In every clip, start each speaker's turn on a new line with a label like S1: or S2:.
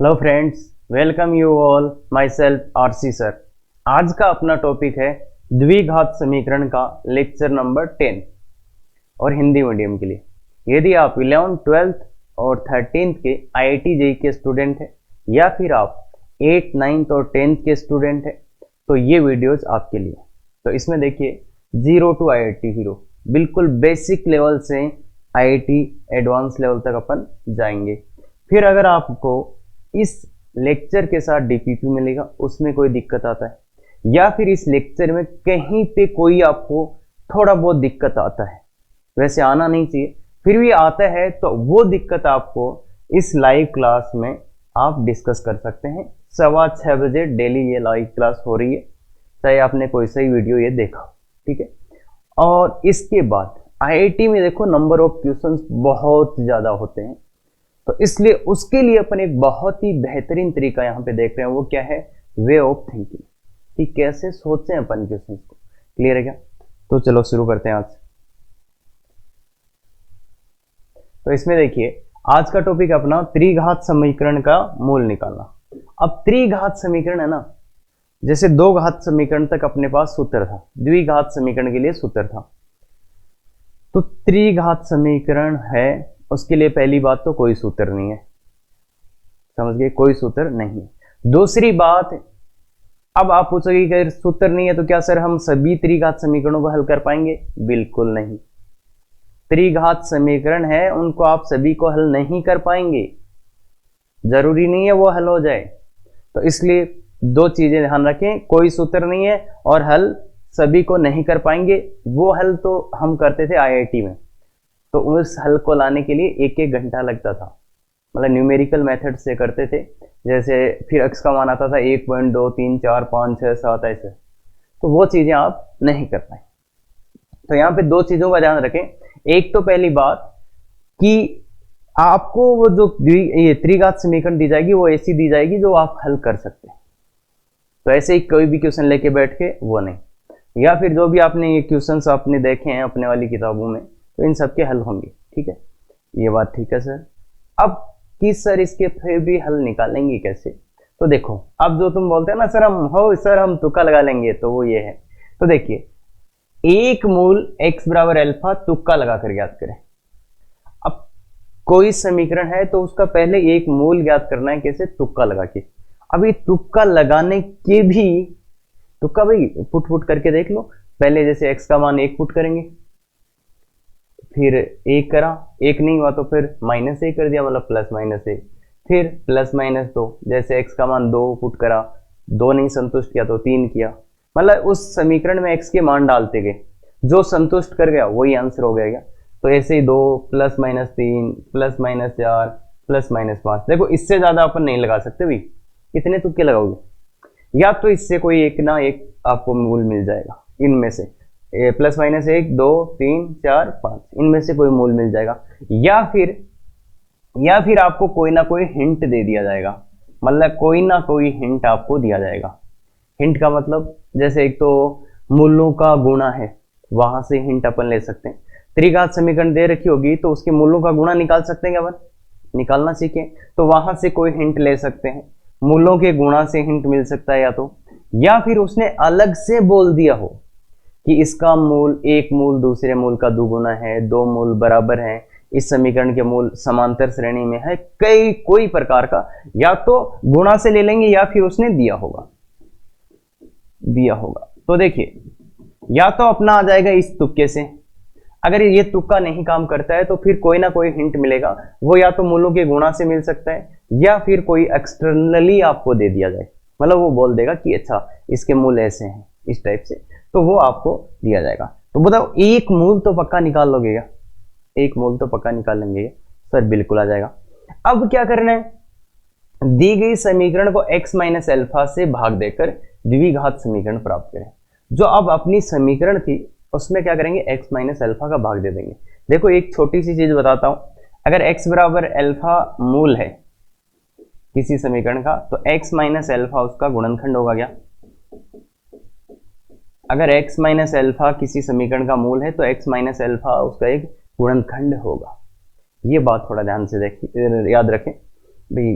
S1: Hello friends, welcome you all. My self RC sir. आज का अपना टॉपिक है द्विघात समीकरण का लेक्चर नंबर 10 और हिंदी मीडियम के लिए। यदि आप 11th, 12th और 13th के IIT JEE के स्टूडेंट हैं या फिर आप 8th, 9th और 10th के स्टूडेंट हैं तो ये वीडियोज आपके लिए। तो इसमें देखिए 0 to IIT हीरो, बिल्कुल बेसिक लेवल से IIT एडवांस लेवल तक अपन जाएंगे। फिर अगर आपको इस लेक्चर के साथ DPP मिलेगा, उसमें कोई दिक्कत आता है या फिर इस लेक्चर में कहीं पे कोई आपको थोड़ा बहुत दिक्कत आता है, वैसे आना नहीं चाहिए, फिर भी आता है तो वो दिक्कत आपको इस लाइव क्लास में आप डिस्कस कर सकते हैं। 6:15 बजे डेली ये लाइव क्लास हो रही है, चाहे आपने कोई सा ही वीडियो ये देखा, ठीक है। और इसके बाद IIT में देखो नंबर ऑफ क्वेश्चंस बहुत ज़्यादा होते हैं, तो इसलिए उसके लिए अपन एक बहुत ही बेहतरीन तरीका यहाँ पे देख रहे हैं। वो क्या है? वे ऑफ थिंकिंग, कि कैसे सोचें अपन क्वेश्चंस को। क्लियर है क्या? तो चलो शुरू करते हैं आज। तो इसमें देखिए आज का टॉपिक अपना त्रिघात समीकरण का मूल निकालना। अब त्रिघात समीकरण है ना, जैसे दो घात समीकरण तक अपने पास सूत्र था, द्विघात समीकरण के लिए सूत्र था। तो त्रिघात समीकरण है उसके लिए पहली बात तो कोई सूत्र नहीं है, समझ गए? कोई सूत्र नहीं है। दूसरी बात, अब आप पूछोगे कि अगर सूत्र नहीं है तो क्या सर हम सभी त्रिघात समीकरणों को हल कर पाएंगे? बिल्कुल नहीं। त्रिघात समीकरण है उनको आप सभी को हल नहीं कर पाएंगे, जरूरी नहीं है वो हल हो जाए। तो इसलिए दो चीजें ध्यान रखें, कोई सूत्र नहीं है और हल सभी को नहीं कर पाएंगे। वो हल तो हम करते थे IIT में, तो उस हल को लाने के लिए एक एक घंटा लगता था, मतलब न्यूमेरिकल मेथड से करते थे। जैसे फिर x का मान आता था 1.2 3 4 5 6 7 ऐसे, तो वो चीजें आप नहीं कर पाए। तो यहाँ पे दो चीजों का ध्यान रखें। एक तो पहली बात कि आपको वो जो ये त्रिघात समीकरण दी जाएगी वो ऐसी दी जाएगी जो आप हल कर सकते हैं। तो ऐसे ही कोई भी क्वेश्चन लेके बैठ के वो नहीं, या फिर जो भी आपने ये क्वेश्चंस आपने देखे हैं अपने वाली किताबों में तो इन सबके हल होंगे, ठीक है। ये बात ठीक है सर। अब कि सर इसके फिर भी हल निकालेंगे कैसे? तो देखो, अब जो तुम बोलते हैं ना सर हम तुक्का लगा लेंगे, तो वो ये है। तो देखिए एक मूल x बराबर अल्फा तुक्का लगा कर ज्ञात करें। अब कोई समीकरण है तो उसका पहले एक मूल ज्ञात करना है, कैसे? तुक्का लगा के। अभी तुक्का लगाने के भी तुक्का भाई पुट करके देख लो। पहले जैसे x का मान 1 पुट करेंगे, फिर 1 करा, 1 नहीं हुआ तो फिर -1 कर दिया, मतलब +-1, फिर +-2, जैसे x का मान 2 पुट करा, 2 नहीं संतुष्ट किया तो 3 किया, मतलब उस समीकरण में x के मान डालते गए, जो संतुष्ट कर गया वही आंसर हो गया। तो ऐसे ही 2 +-3 +-4 +-5। देखो इससे ज्यादा अपन नहीं लगा सकते भाई, कितने तुक्के लगाओगे? या तो इससे कोई एक ना एक आपको मूल मिल जाएगा, इनमें से +-1 2 3 4 5 इनमें से कोई मूल मिल जाएगा, या फिर आपको कोई ना कोई हिंट दे दिया जाएगा, मतलब कोई ना कोई हिंट आपको दिया जाएगा। हिंट का मतलब जैसे एक तो मूलों का गुणा है, वहां से हिंट अपन ले सकते हैं। त्रिघात समीकरण दे रखी होगी तो उसके मूलों का गुणा निकाल सकते हैं, अपन निकालना सीखें तो वहां से कोई हिंट ले सकते हैं। मूलों के गुणा से हिंट मिल सकता है, या फिर उसने अलग से बोल दिया हो कि इसका मूल एक मूल दूसरे मूल का दुगुना है, 2 मूल बराबर हैं, इस समीकरण के मूल समांतर श्रेणी में है, कोई प्रकार का, या तो गुणा से ले लेंगे या फिर उसने दिया होगा। तो देखिए या तो अपना आ जाएगा इस तुक्के से, अगर ये तुक्का नहीं काम करता है तो फिर कोई ना कोई हिंट मिलेगा, वो या तो मूलों के गुणा से मिल सकता है या फिर कोई एक्सटर्नली आपको दे दिया जाए, मतलब वो बोल देगा कि अच्छा इसके मूल ऐसे हैं इस टाइप से, तो वो आपको दिया जाएगा। तो बताओ एक मूल तो पक्का निकाल लोगे क्या? एक मूल तो पक्का निकाल लेंगे सर? बिल्कुल आ जाएगा। अब क्या करना है? दी गई समीकरण को x - अल्फा से भाग देकर द्विघात समीकरण प्राप्त करें। जो अब अपनी समीकरण थी उसमें क्या करेंगे? x - अल्फा का भाग दे देंगे। देखो एक छोटी सी चीज बताता हूं, अगर x बराबर अल्फा मूल है किसी समीकरण का तो x - अल्फा उसका गुणनखंड होगा क्या? अगर x - अल्फा किसी समीकरण का मूल है तो x - अल्फा उसका एक गुणनखंड होगा। ये बात थोड़ा ध्यान से देखिए, याद रखें भाई।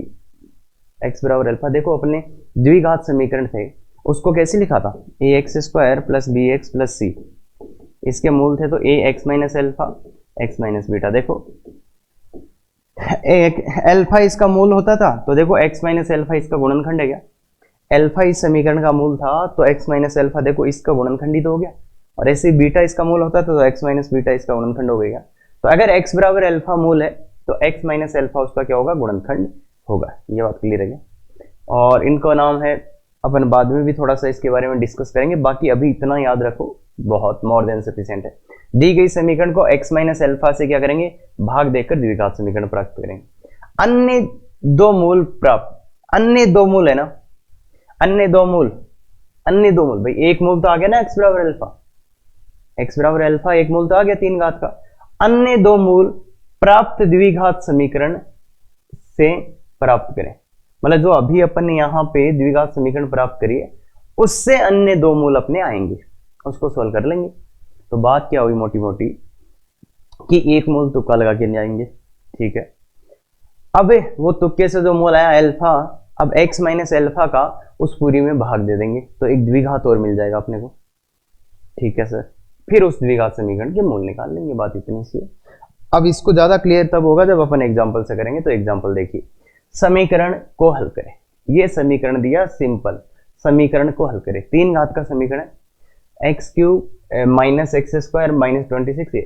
S1: एक्स बराबर अल्फा। देखो अपने द्विघात समीकरण थे उसको कैसे लिखा था, a x square plus b x plus c, इसके मूल थे तो a x minus alpha x minus beta. देखो एल्फा इसका मूल होता था तो देखो एक्स माइनस एल्फा इसका गुणनखंड है क्या, एल्फा इस समीकरण का मूल था तो एक्स माइनस एल्फा देखो इसका गुणनखंड ही तो हो गया, और ऐसे बीटा इसका मूल होता था तो एक्स माइनस बीटा इसका गुणनखंड हो गया। तो अगर एक्स बराबर एल्फा मूल है तो एक्स माइनस एल्फा उसका क्या होगा, गुणनखंड होगा। ये बात क्लियर है क्या? और इनका नाम है, अपन बाद में भी थोड़ा सा इसके बारे में डिस्कस करेंगे, बाकी अभी इतना याद रखो बहुत मोर देन सफिशिएंट है। दी गई समीकरण को x माइनस एल्फा से क्या करेंगे, भाग देकर द्विघात समीकरण प्राप्त करेंगे। अन्य दो मूल प्राप्त, अन्य दो मूल है ना, अन्य दो मूल भाई, एक मूल तो आ गया ना x बराबर अल्फा, एक मूल तो आ गया 3 घात का। अन्य दो मूल प्राप्त द्विघात समीकरण से प्राप्त करें, मतलब जो अभी अपन ने यहां पे द्विघात समीकरण प्राप्त करी है उससे अन्य दो मूल अपने आएंगे, उसको सोल्व कर लेंगे। तो बात क्या हुई मोटी मोटी कि एक मूल तुक्का लगा के जाएंगे, ठीक है। अब वो तुक्के से जो मूल आया अल्फा, अब x माइनस एल्फा का उस पूरी में भाग दे देंगे तो एक द्विघात और मिल जाएगा अपने को, ठीक है सर। फिर उस द्विघात समीकरण के मूल निकाल लेंगे, बात इतनी सी है। अब इसको ज्यादा क्लियर तब होगा जब अपन एग्जाम्पल से करेंगे। तो एग्जाम्पल देखिए, समीकरण को हल करें। ये समीकरण दिया सिंपल, समीकरण को हल करें। 3 घात का समीकरण, x cube minus x square minus 26 ये।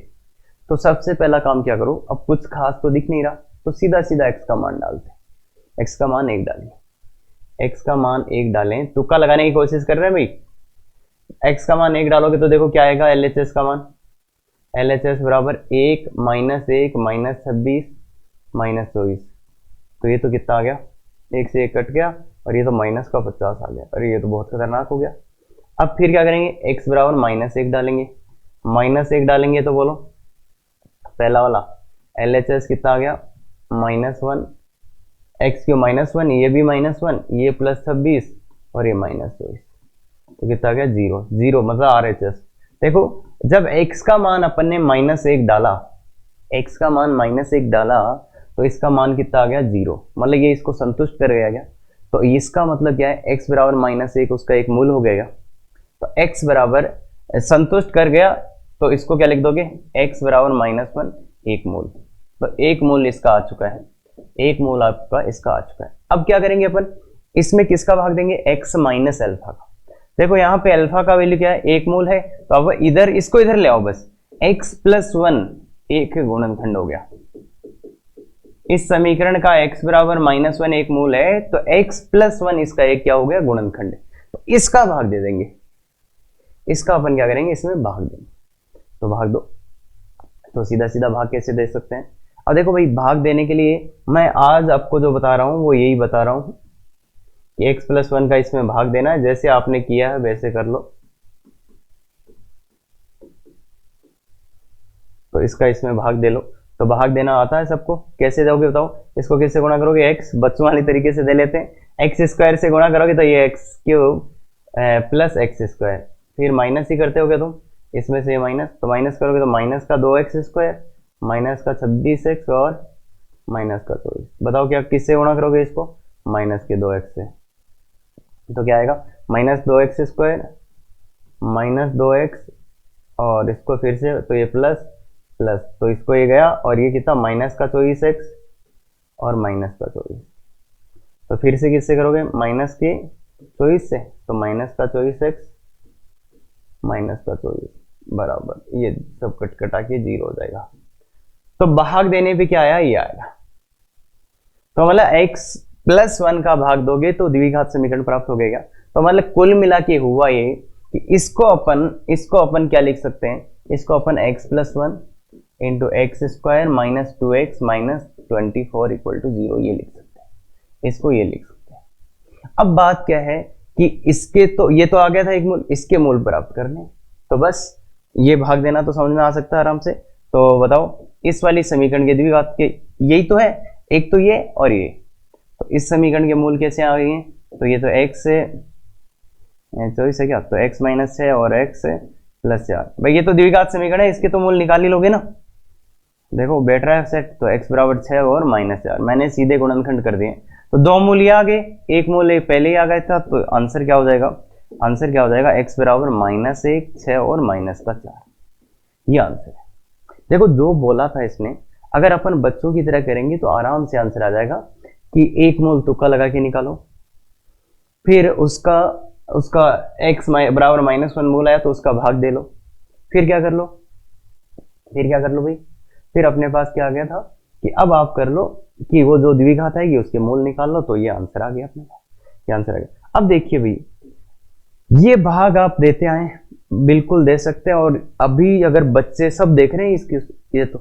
S1: तो सबसे पहला काम क्या करो, अब कुछ खास तो दिख नहीं रहा तो सीधा सीधा एक्स का मान डालते हैं। एक्स का मान 1 डालें, एक्स का मान 1 डालें, तुक्का लगाने की कोशिश कर रहे हैं भाई। एक्स का मान 1 डालोगे तो देखो क्या आएगा, एलएचएस का मान, एलएचएस बराबर 1 माइनस 26 माइनस 24। तो ये तो कितना आ गया, 1 से 1 कट गया और ये तो माइनस का 50 आ गया। अरे ये तो बहुत खतरनाक हो गया। अब फिर क्या करेंगे, x बराबर -1 डालेंगे, -1 डालेंगे तो बोलो पहला वाला LHS कितना आ गया, -1, x क्यों -1, ये भी -1, ये +26 और ये -24, तो कितना आ गया 0, 0 मतलब RHS। देखो जब x का मान अपन ने -1 डाला, x का मान -1 डाला तो इसका मान कितना आ गया 0, मतलब ये इसको संतुष्ट कर गया। तो इसका मतलब क्या है, x बराबर -1 उसका एक मूल हो गया। तो x बराबर संतुष्ट कर गया तो इसको क्या लिख दोगे, x बराबर -1 एक मूल। तो एक मूल इसका आ चुका है, एक मूल आपका इसका आ चुका है। अब क्या करेंगे अपन, इसमें किसका भाग देंगे, x माइनस एल्फा का। देखो यहाँ पे अल्फा का वैल्यू क्या है, एक मूल है, तो अब इधर इसको इधर ले आओ बस, x + 1 एक गुणनखंड हो गया। इस समीकरण का x बराबर -1 एक मूल है तो x + 1 इसका एक क्या हो गया, गुणनखंड। तो इसका भाग दे देंगे, इसका अपन क्या करेंगे, इसमें भाग देंगे। तो भाग दो, तो सीधा सीधा भाग कैसे दे सकते हैं। अब देखो भाई, भाग देने के लिए मैं आज आपको जो बता रहा हूं वो यही बता रहा हूं कि x + 1 का इसमें भाग देना है, जैसे आपने किया है वैसे कर लो। तो इसका इसमें भाग दे लो। तो भाग देना आता है सबको, कैसे जाओगे बताओ, इसको किससे गुणा करोगे, x बच्चों वाली तरीके से दे लेते हैं, x स्क्वायर से गुणा करोगे तो ये x³ प्लस x², फिर माइनस ही करते होगे तुम, इसमें से माइनस, तो माइनस करोगे तो माइनस का 2x² माइनस का 26x और माइनस का 24। बताओ क्या किससे गुणा करोगे इसको, माइनस के 2x से। तो क्या आएगा, -2x² -2x और इसको फिर से तो ये प्लस प्लस, तो इसको ये गया और ये कितना, माइनस का 24x और माइनस का 24। तो फिर से किससे करोगे, माइनस के 24 से, तो माइनस का 24x माइनस का 24 बराबर, ये सब कट कटा के 0 हो जाएगा। तो भाग देने पे क्या आया, ये आएगा। तो मतलब x + 1 का भाग दोगे तो द्विघात समीकरण प्राप्त हो गया। तो मतलब कुल मिला के हुआ ये कि इसको अपन क्या लिख सकते हैं, इसको अपन x + 1 × x² - 2x - 24 = 0 ये लिख सकते हैं, इसको ये लिख सकते हैं। अब बात क्या है कि इसके तो ये तो आ गया था एक मूल, इसके मूल प्राप्त करने, तो बस ये भाग देना तो समझ में आ सकता है आराम से। तो बताओ इस वाली समीकरण के द्विघात के यही तो है, एक तो ये और ये, तो इस समीकरण के मूल कैसे आ गए हैं, तो ये तो x से 24 है क्या, तो x - 6 और x + 4। भाई ये तो द्विघात समीकरण है, इसके तो मूल निकाल ही लोगे ना। देखो बैठ रहा है सेट, तो x बराबर 6 और -4 मैंने सीधे गुणनखंड कर दिए। तो 2 मूल ये आ गए, 1 मूल ये पहले ही आ गया था, तो आंसर क्या हो जाएगा, आंसर क्या हो जाएगा, x बराबर -1, 6 और -4, ये आंसर है। देखो जो बोला था इसने, अगर अपन बच्चों की तरह करेंगे तो आराम से आंसर आ जाएगा कि 1 मोल तुक्का लगा के निकालो, फिर उसका x बराबर -1 मोल आया तो उसका भाग दे लो, फिर क्या कर लो, भाई, फिर अपने पास क्या आ गया था कि अब आप कर लो कि वो जो द्विघात आएगी उसके मूल निकाल लो, तो ये आंसर आ गया अपने पास, ये आंसर आ गया। अब देखिए भाई, ये भाग आप देते आए, बिल्कुल दे सकते हैं, और अभी अगर बच्चे सब देख रहे हैं इसकी, ये तो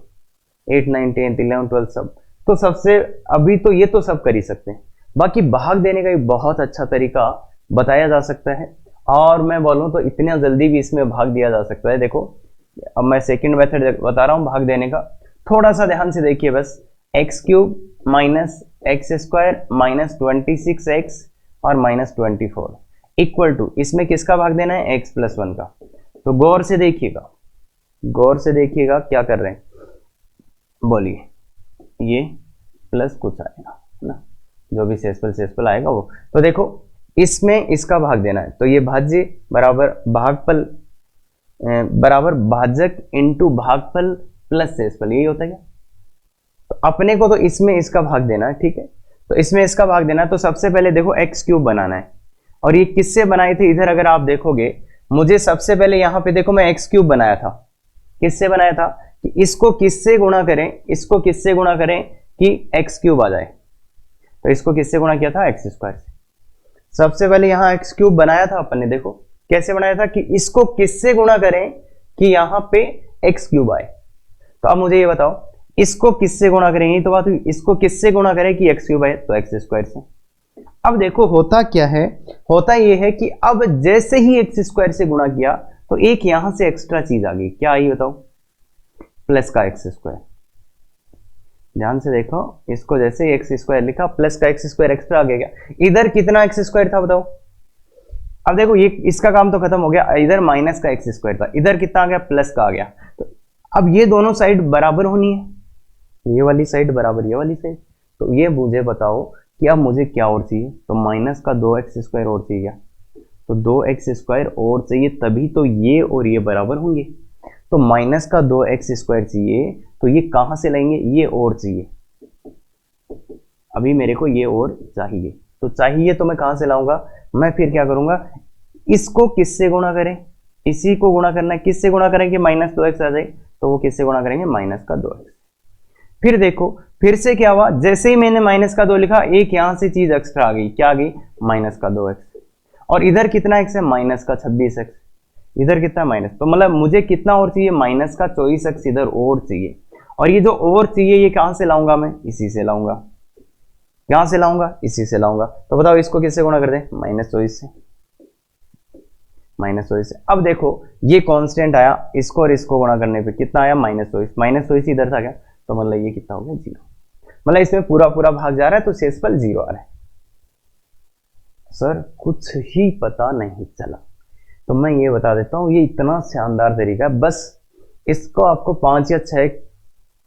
S1: 8, 9, 10, 11, 12 सब, तो सबसे अभी तो ये तो सब कर ही सकते हैं। बाकी भाग देने का एक बहुत अच्छा तरीका बताया जा सकता है, और मैं बोलूं तो इतना जल्दी भी इसमें भाग दिया जा सकता है। देखो अब मैं सेकंड मेथड बता रहा हूं भाग देने का, थोड़ा सा ध्यान से देखिए बस। x³ minus x² minus 26x और -24 इक्वल टू, इसमें किसका भाग देना है, x+1 का। तो गौर से देखिएगा, क्या कर रहे हैं, बोलिए, ये प्लस कुछ आएगा ना, जो भी शेषफल आएगा वो। तो देखो इसमें इसका भाग देना है, तो ये भाज्य बराबर भागफल बराबर भाजक इंटू भागफल प्लस शेषफल, यही होता है क्या। तो अपने को तो इसमें इसका भाग देना है, ठीक है, तो इसमें इसका भाग देना है। तो सबसे पहले देखो x³ बनाना है, और ये किससे बनाए थे, इधर अगर आप देखोगे, मुझे सबसे पहले यहां पे देखो मैं x³ बनाया था, किससे बनाया था कि इसको किससे गुणा करें, कि x³ आ जाए, तो इसको किससे गुणा किया था, x² से। सबसे पहले यहां x³ बनाया था अपन ने, देखो कैसे बनाया था कि इसको किससे गुणा करें कि यहां पे x³ आए। तो अब मुझे ये बताओ, इसको किससे गुणा करेंगे, तो बात हुई, इसको किससे गुणा करें कि x³ आए, तो x² से। अब देखो होता क्या है, होता यह है कि अब जैसे ही x² से गुणा किया तो एक यहां से एक्स्ट्रा चीज आ गई, क्या आई बताओ, प्लस का x²। ध्यान से देखो, इसको जैसे ही x² लिखा, प्लस का x² एक्स्ट्रा आ गया। इधर कितना x² था बताओ, अब देखो ये इसका काम तो खत्म हो गया, इधर माइनस का x² था, इधर कितना आ गया, प्लस का आ गया। तो अब ये दोनों साइड बराबर होनी है, ये वाली साइड बराबर ये वाली साइड। तो ये मुझे बताओ कि अब मुझे क्या और चाहिए, तो माइनस का 2x² और चाहिए क्या, तो 2x² और चाहिए, तभी तो ये और ये बराबर होंगे। तो माइनस का 2x² चाहिए, तो ये कहां से लाएंगे, ये और चाहिए, अभी मेरे को ये और चाहिए, तो चाहिए तो मैं कहां से लाऊंगा, मैं फिर क्या करूंगा, इसको किससे गुणा करें, इसी को गुणा करना है, किससे गुणा करेंगे, -2x आ जाए, तो वो किससे गुणा करेंगे, माइनस का 2x। फिर देखो फिर से क्या हुआ, जैसे ही मैंने माइनस का 2 लिखा, एक यहां से चीज एक्स्ट्रा आ गई, क्या आ गई, माइनस का 2x, और इधर कितना x है, माइनस का 26x, इधर कितना माइनस, तो मतलब मुझे कितना और चाहिए, माइनस का 24x इधर और चाहिए। और ये जो और चाहिए ये कहां से लाऊंगा, मैं इसी से लाऊंगा, कहां से लाऊंगा, इसी से लाऊंगा। तो बताओ इसको किससे गुणा कर दें, -24 से, -24 से। अब देखो ये कांस्टेंट आया, इसको और इसको गुणा करने पे कितना आया, -24 इधर था क्या, तो मतलब ये कितना हो गया, 0। मतलब इसमें पूरा पूरा भाग जा रहा है, तो शेषफल 0 आ रहा है। सर कुछ ही पता नहीं चला, तो मैं ये बता देता हूं, ये इतना शानदार तरीका है, बस इसको आपको 5 या 6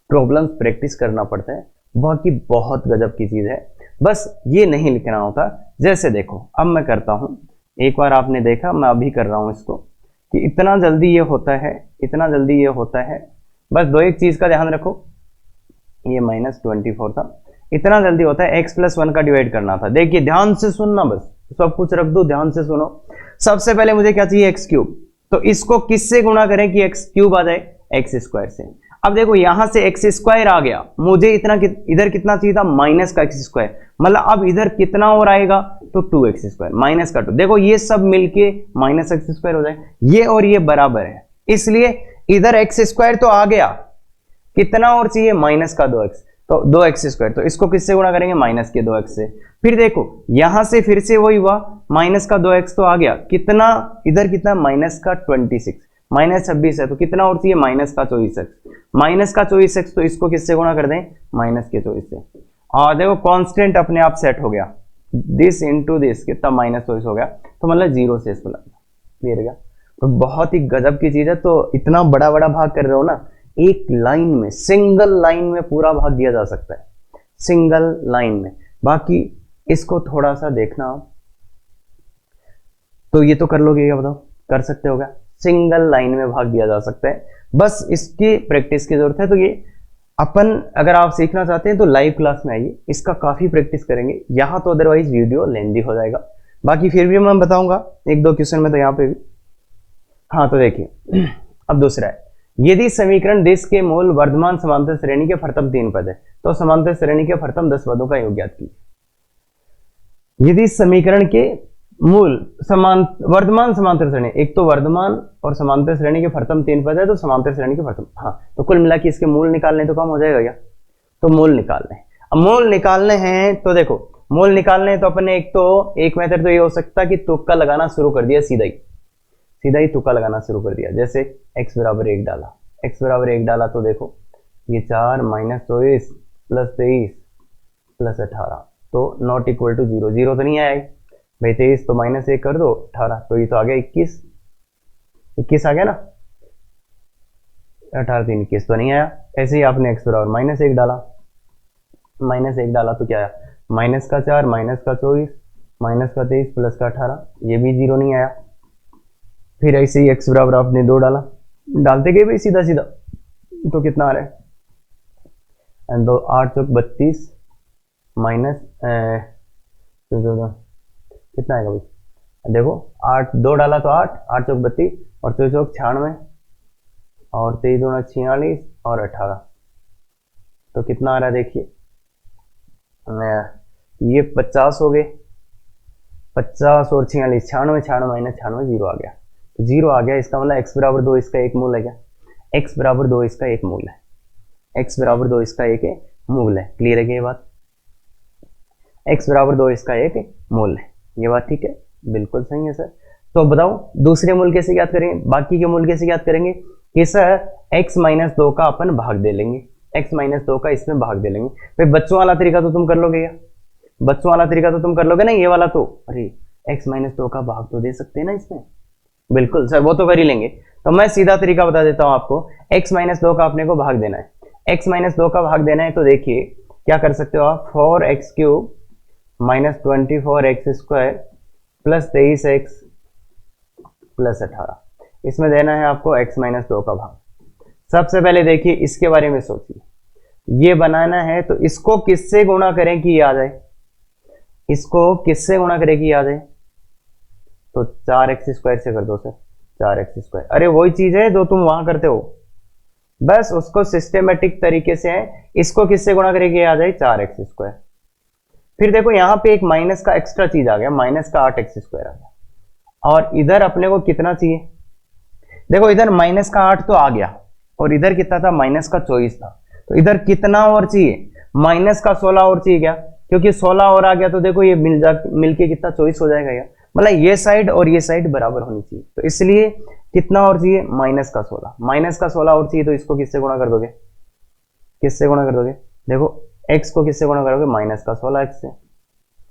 S1: प्रॉब्लम्स प्रैक्टिस करना पड़ता है, बाकी बहुत गजब की चीज है, बस ये नहीं लिखना होता। जैसे देखो अब मैं करता हूं, एक बार आपने देखा, मैं अभी कर रहा हूं इसको, कि इतना जल्दी ये होता है, इतना जल्दी ये होता है। बस दो एक चीज का ध्यान रखो, ये -24 था, इतना जल्दी होता है, x+1 का डिवाइड करना था। देखिए ध्यान से सुनना, बस सब कुछ रख दो, ध्यान से सुनो। सबसे पहले मुझे क्या चाहिए, x³, तो इसको किससे गुणा करें कि x³ आ जाए, x² से। अब देखो यहां से x² आ गया, मुझे इतना इधर कितना चाहिए था, माइनस का x², मतलब अब इधर कितना और आएगा, तो 2x², माइनस का 2। देखो ये सब मिलके -x² हो जाए, ये और ये बराबर है, इसलिए इधर x² तो आ गया, कितना और चाहिए, माइनस का 2x, तो 2x², तो इसको किससे गुणा करेंगे, माइनस के 2x से। फिर देखो यहां से फिर से वही हुआ, माइनस का 2x तो आ गया, कितना इधर कितना, माइनस का 26, -26 है, तो कितना और चाहिए, माइनस का 24x, माइनस का 24x, तो इसको किससे गुणा कर दें, माइनस के 24 से। और देखो कांस्टेंट अपने आप सेट हो गया, दिस इंटू दिस कितना, -24 हो गया, तो मतलब 0 से इसको क्लियर हो गया। तो बहुत ही गजब की चीज है। तो इतना बड़ा बड़ा भाग कर रहे हो ना, एक लाइन में, सिंगल लाइन में पूरा भाग दिया जा सकता है, सिंगल लाइन में। बाकी इसको थोड़ा सा देखना आप, तो ये तो कर लोगे क्या, बताओ कर सकते हो क्या? सिंगल लाइन में भाग दिया जा सकता है, बस इसकी प्रैक्टिस की जरूरत है। तो ये अपन अगर आप सीखना चाहते हैं तो लाइव क्लास में आइए, इसका काफी प्रैक्टिस करेंगे यहाँ तो, अदरवाइज वीडियो लेंदी हो जाएगा। बाकी फिर भी मैं बताऊंगा एक दो क्वेश्चन में तो यहाँ पे भी। हाँ तो देखिए अब दूसरा है, यदि समीकरण दिश के मूल वर्धमान समांतर श्रेणी के प्रथम 3 पद है तो समांतर श्रेणी के प्रथम 10 पदों का योग ज्ञात कीजिए। यदि समीकरण के मूल वर्धमान समांतर श्रेणी, एक तो वर्धमान और समांतर श्रेणी के प्रथम 3 पद है तो समांतर श्रेणी के प्रथम, हाँ तो कुल मिला के इसके मूल निकालने तो काम हो जाएगा क्या? तो मूल निकालने हैं। अब मूल निकालने हैं तो देखो, मूल निकालने हैं तो अपने एक मेथड तो ये हो सकता है कि तुक्का लगाना शुरू कर दिया, सीधा ही तुक्का लगाना शुरू कर दिया। जैसे x बराबर 1 डाला, x बराबर 1 डाला तो देखो ये 4 माइनस 24 प्लस 23 प्लस 18 तो नॉट इक्वल टू 0, 0 तो नहीं आया भाई, 23 तो माइनस 1 कर दो 18, तो ये तो आ गया 21 आ गया ना, 18 3 21 तो नहीं आया। ऐसे ही आपने x बराबर माइनस 1 डाला, माइनस 1 डाला तो क्या आया, माइनस का 4 माइनस का 24 माइनस का 23 प्लस का 18, ये भी 0 नहीं आया। फिर ऐसे ही x बराबर आपने 2 डाला, डालते गए भाई सीधा सीधा, तो कितना आ रहा है, 2 8 चौक 32 माइनस कितना आएगा भाई, देखो 8 2 डाला तो 8 8 चौक 32 और 2 चौक 96 और 23 2 46 और 18, तो कितना आ रहा है देखिए, ये 50 हो गए, 50 और 46 96 96 माइनस 96 0 आ गया, 0 आ गया। इसका मतलब x बराबर 2 इसका एक मूल है क्या, x बराबर 2 इसका एक मूल है, x बराबर 2 इसका एक मूल है। क्लियर है क्या ये बात, x बराबर 2 इसका एक मूल है, ये बात ठीक है, बिल्कुल सही है सर। तो बताओ दूसरे मूल कैसे ज्ञात करेंगे, बाकी के मूल कैसे ज्ञात करेंगे कि सर x माइनस 2 का अपन भाग दे लेंगे, x माइनस 2 का इसमें भाग दे लेंगे। भाई बच्चों वाला तरीका तो तुम कर लोगे या, बच्चों वाला तरीका तो तुम कर लोगे ना, ये वाला तो अरे x माइनस 2 का भाग तो दे सकते हैं ना इसमें, बिल्कुल सर वो तो कर ही लेंगे। तो मैं सीधा तरीका बता देता हूं आपको, x माइनस 2 का अपने को भाग देना है, x माइनस 2 का भाग देना है तो देखिए क्या कर सकते हो आप, 4x³ minus 24x² plus 23x plus 18, इसमें देना है आपको x माइनस 2 का भाग। सबसे पहले देखिए इसके बारे में सोचिए, ये बनाना है तो इसको किससे गुणा करें कि याद आए, इसको किससे गुणा करें कि याद आए, तो 4x² से कर दो सर, 4x², अरे वही चीज है जो तुम वहां करते हो, बस उसको सिस्टेमेटिक तरीके से है, इसको किससे गुणा करेंगे याद आए, 4x²। फिर देखो यहां पे एक माइनस का एक्स्ट्रा चीज आ गया, माइनस का 8x² आ गया, और इधर अपने को कितना चाहिए, देखो इधर माइनस का 8 तो आ गया और इधर कितना था, माइनस का 24 था, तो इधर कितना और चाहिए, माइनस का 16 और चाहिए क्या, क्योंकि 16 और आ गया तो देखो ये मिलके कितना 24 हो जाएगा यार, मतलब ये साइड और ये साइड बराबर होनी चाहिए, तो इसलिए कितना और चाहिए, माइनस का 16, माइनस का 16 और चाहिए, तो इसको किससे गुणा कर दोगे, किससे गुणा कर दोगे, देखो x को किससे गुणा करोगे, माइनस का 16x से,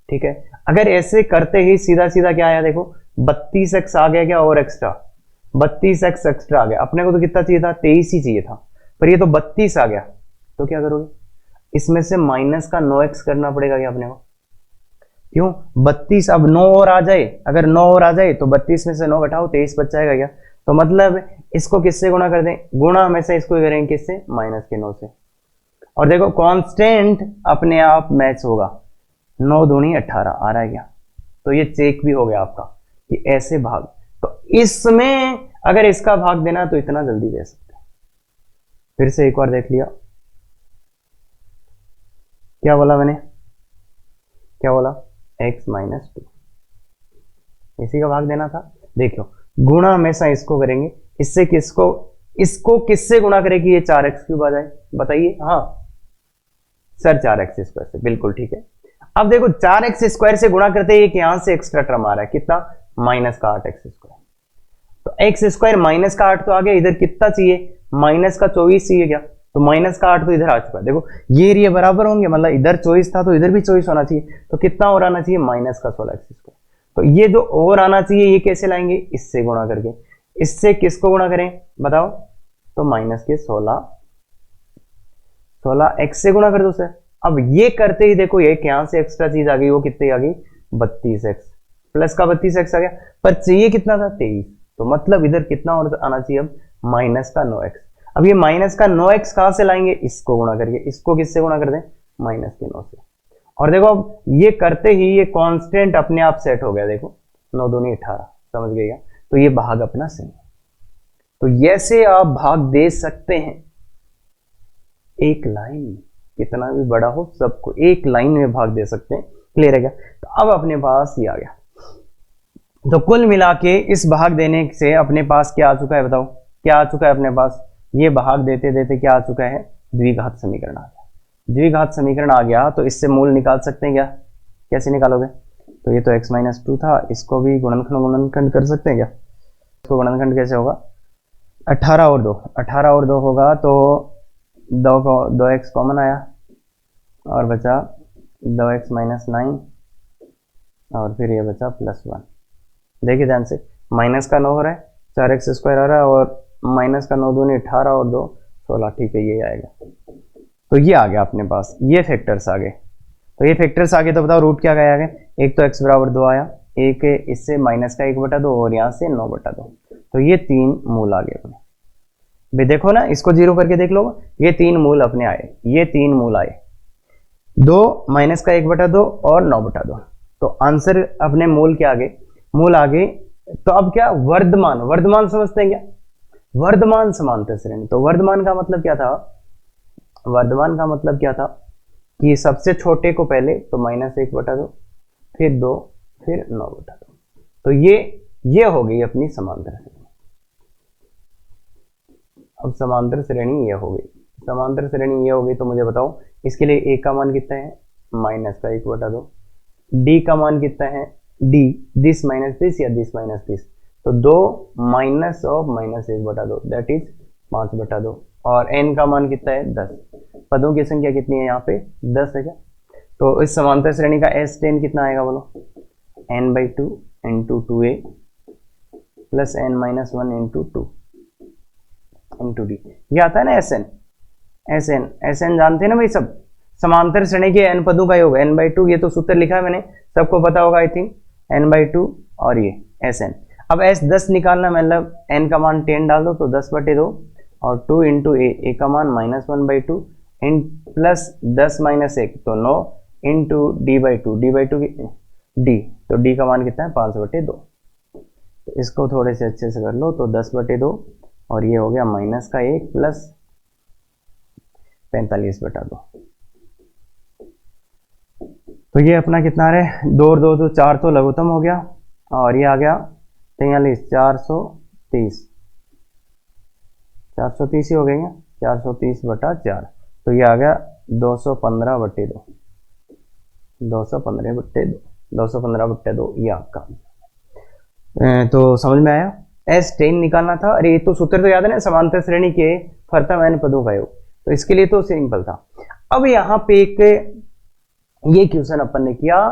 S1: ठीक है। अगर ऐसे करते ही सीधा सीधा क्या आया, देखो 32x आ गया क्या, और एक्स्ट्रा 32x एक्स्ट्रा आ गया, अपने को तो कितना चाहिए था, 23 ही चाहिए था, पर ये तो 32 आ गया, तो क्या करोगे, इसमें से माइनस का 9x करना पड़ेगा क्या अपने को, क्यों 32, अब 9 और आ जाए, अगर 9 और आ जाए तो 32 में से 9 घटाओ 23 बच जाएगा क्या, तो मतलब इसको किससे गुणा कर दें, गुणा हमेशा इसको करेंगे किससे, माइनस के 9 से, और देखो कांस्टेंट अपने आप मैच होगा, 9 दूनी 18 आ रहा है क्या, तो ये चेक भी हो गया आपका कि ऐसे भाग, तो इसमें अगर इसका भाग देना तो इतना जल्दी दे सकते हैं। फिर से एक बार देख लिया, क्या बोला मैंने, क्या बोला, x माइनस 2, इसी का भाग देना था। देख लो गुणा हमेशा इसको करेंगे, इससे किसको, इसको किससे गुणा करेगी, ये 4x³ आ जाए, बताइए, हाँ सर 4x² से, बिल्कुल ठीक है। अब देखो 4x² से गुणा करते हैं, यहां से एक्स्ट्रा टर्म आ रहा है कितना, माइनस का 8x², तो x² माइनस का 8 तो आ गया, इधर कितना चाहिए, माइनस का 24 चाहिए क्या, तो माइनस का 8 तो इधर आ चुका है, देखो ये एरिया बराबर होंगे, मतलब इधर 24 था तो इधर भी 24 होना चाहिए, तो कितना और आना चाहिए, माइनस का 16x², तो ये जो और आना चाहिए ये कैसे लाएंगे, इससे गुणा करके, इससे किसको गुणा करें बताओ, तो माइनस के 16 x से गुणा कर दो सर, अब ये करते ही देखो एक यहां से एक्स्ट्रा चीज आ गई, वो कितनी आ गई 32x, प्लस का 32x आ गया, पर चाहिए कितना था 23, तो मतलब इधर कितना और आना चाहिए अब माइनस का 9x। अब ये माइनस का 9x कहां से लाएंगे, इसको गुणा करके, इसको किससे गुणा कर दें माइनस के 9 से, और देखो अब ये करते ही ये कांस्टेंट अपने आप सेट हो गया, देखो 9 दूनी 18, समझ गए क्या, तो ये भाग अपना सही है। तो ऐसे आप भाग दे सकते हैं एक लाइन में, कितना भी बड़ा हो सबको एक लाइन में भाग दे सकते हैं, क्लियर है क्या। तो अब अपने पास ये आ गया, तो कुल मिला के इस भाग देने से अपने पास क्या आ चुका है, बताओ क्या आ चुका है अपने पास, ये भाग देते देते क्या आ चुका है द्विघात समीकरण आ गया। द्विघात समीकरण आ गया तो इससे मूल निकाल सकते हैं क्या, कैसे निकालोगे, तो ये तो x-2 था, इसको भी गुणनखंड कर सकते हैं क्या, इसको गुणनखंड कैसे होगा 18 और 2, 18 और 2 होगा तो 2x कॉमन आया और बचा 2x - 9 और फिर ये बचा +1। देखिए ध्यान से माइनस का 9 हो रहा है, 4x² आ रहा है और माइनस का 9 दूनी 18 और 2 16, ठीक है ये आएगा। तो ये आ गया अपने पास, ये फैक्टर्स आ गए, तो ये फैक्टर्स आ गए तो बताओ रूट क्या गया आगे, एक तो x बराबर 2 आया, एक इससे माइनस का 1/2 और यहाँ से 9/2, तो ये 3 मूल आ गए अपने। भी देखो ना इसको जीरो करके देख लो, ये 3 मूल अपने आए, ये 3 मूल आए, 2 माइनस का 1/2 और 9/2, तो आंसर अपने मूल के आगे, मूल आगे। तो अब क्या वर्धमान, वर्धमान समझते हैं क्या, वर्धमान समांतर श्रेणी, तो वर्धमान का मतलब क्या था, वर्धमान का मतलब क्या था कि सबसे छोटे को पहले तो -1/2, फिर 2, फिर 9/2, तो ये हो गई अपनी समांतर श्रेणी। अब समांतर श्रेणी ये हो गई, समांतर श्रेणी ये हो गई, तो मुझे बताओ इसके लिए a का मान कितना है -1/2, d का मान कितना है d, दिस माइनस दिस या दिस माइनस दिस, तो 2 माइनस ऑफ -1/2 दैट इज 5/2, और n का मान कितना है 10, पदों की संख्या कितनी है यहाँ पे 10 है क्या, तो इस समांतर श्रेणी का S10 कितना आएगा बोलो, n/2 × 2a plus n-1 × 2 × d, ये आता है ना SN जानते हैं ना भाई सब, समांतर श्रेणी के n पदों का योग n/2, ये तो सूत्र लिखा है मैंने, सबको पता होगा आई थिंक, n/2 और ये SN। अब S10 निकालना, मतलब n का मान 10 डाल दो तो 10/2 और 2 × a का मान -1/2 प्लस 10 - 1 तो 9 × d/2 d, तो d का मान कितना है 5/2, तो इसको थोड़े से अच्छे से कर लो, तो 10/2 और ये हो गया -1 प्लस 45/2, तो ये अपना कितना है 2 और 2 तो 4, तो लघुत्तम हो गया, और ये आ गया 43, 430 ही हो गई, 430/4, तो ये आ गया 215/2, 215/2 ये आपका, तो समझ में आया। S10 निकालना था, अरे ये तो सूत्र तो याद है ना, समांतर श्रेणी के फर्तम n पदों का योग, तो इसके लिए तो सिंपल था। अब यहाँ पे एक ये क्वेश्चन अपन ने किया,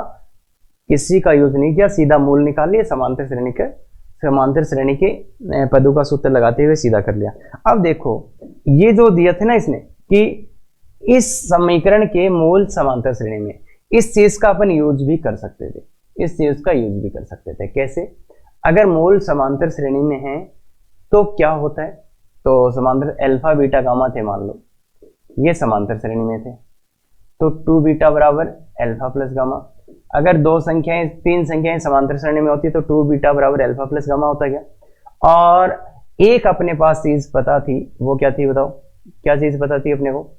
S1: किसी का यूज नहीं किया, सीधा मूल निकाल लिया, समांतर श्रेणी के पदों का सूत्र लगाते हुए सीधा कर लिया। अब देखो ये जो दिया थे ना इसने कि इस समीकरण के मूल समांतर श्रेणी में, इस चीज का अपन यूज भी कर सकते थे, इस चीज का यूज भी कर सकते थे, कैसे, अगर मूल समांतर श्रेणी में है तो क्या होता है, तो समांतर अल्फा बीटा गामा थे, मान लो ये समांतर श्रेणी में थे, तो 2 बीटा बराबर अल्फा प्लस गामा, अगर 3 संख्याएं समांतर श्रेणी में होती तो 2 बीटा बराबर अल्फा प्लस गामा होता क्या, और एक अपने पास चीज पता थी, वो क्या थी बताओ, क्या चीज पता थी अपने को,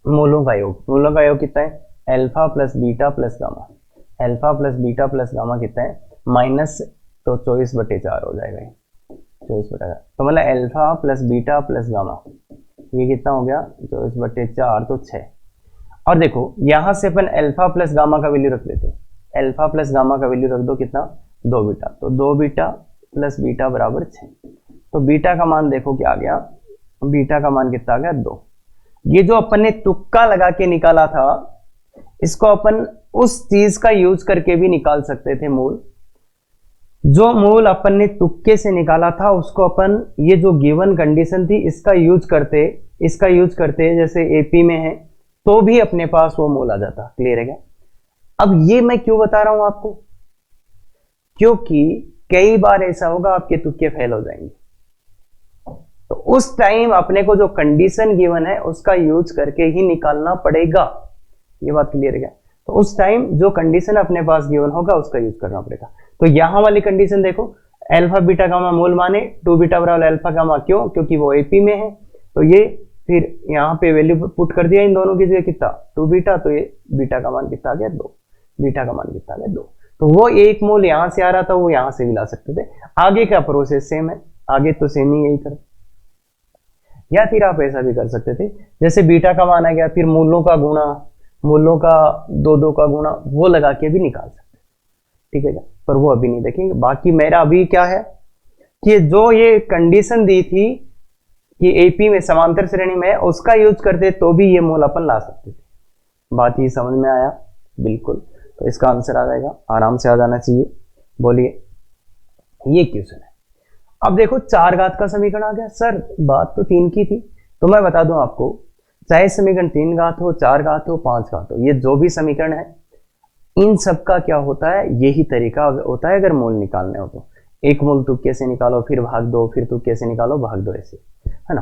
S1: मूलों का योग, मूलों का योग कितना है alpha plus beta plus gamma, alpha plus beta plus gamma कितना है माइनस, तो 24/4 हो जाएगा, 24/4, तो मतलब alpha plus beta plus gamma ये कितना हो गया 24/4, तो 6, और देखो यहां से अपन अल्फा प्लस गामा का वैल्यू रख देते हैं, अल्फा प्लस गामा का वैल्यू रख दो कितना 2 बीटा, तो 2 बीटा प्लस बीटा बराबर 6, तो बीटा का मान देखो क्या आ गया, बीटा का मान कितना आ गया 2। ये जो अपन ने तुक्का लगा के निकाला था, इसको अपन उस चीज का यूज करके भी निकाल सकते थे मूल, जो मूल अपन ने तुक्के से निकाला था उसको अपन ये जो गिवन कंडीशन थी इसका यूज करते, जैसे एपी में है तो भी अपने पास वो मोल आ जाता। क्लियर है क्या? अब ये मैं क्यों बता रहा हूं आपको, क्योंकि कई बार ऐसा होगा आपके तुक्के फेल हो जाएंगे, तो उस टाइम अपने को जो कंडीशन गिवन है उसका यूज करके ही निकालना पड़ेगा। ये बात क्लियर है क्या? तो उस टाइम जो कंडीशन अपने पास गिवन होगा उसका यूज करना पड़ेगा। तो यहां वाली कंडीशन देखो, अल्फा बीटा गामा मोल माने 2 बीटा बराबर अल्फा गामा, क्यों? क्योंकि वो एपी में है। तो ये फिर यहाँ पे वैल्यू पुट कर दिया इन दोनों की जगह, कितना 2 बीटा, तो ये बीटा का मान कितना आ गया 2, बीटा का मान कितना आ गया 2। तो वो 1 मोल यहां से आ रहा था, वो यहां से भी ला सकते थे। आगे का प्रोसेस सेम है, आगे तो सेम ही यही कर, या फिर आप ऐसा भी कर सकते थे, जैसे बीटा का मान आ गया, फिर मूलों का गुणा, मूलों का 2 का गुणा, वो लगा के भी निकाल सकते। ठीक है क्या? पर वो अभी नहीं देखेंगे। बाकी मेरा अभी क्या है कि जो ये कंडीशन दी थी कि एपी में समांतर श्रेणी में है, उसका यूज करते तो भी ये मोल अपन ला सकते थे। बात ये समझ में आया? बिल्कुल। तो इसका आंसर आ जाएगा, आराम से आ जाना चाहिए। बोलिए, ये क्वेश्चन है। अब देखो 4 घात का समीकरण आ गया। सर बात तो 3 की थी, तो मैं बता दूं आपको, चाहे समीकरण 3 घात हो, 4 घात हो, 5 घात हो, ये जो भी समीकरण है इन सब का क्या होता है, यही तरीका होता है अगर मोल निकालने हो तो। एक मोल तुक्के से निकालो, फिर भाग दो, फिर तुक्के से निकालो, भाग दो, ऐसे है ना।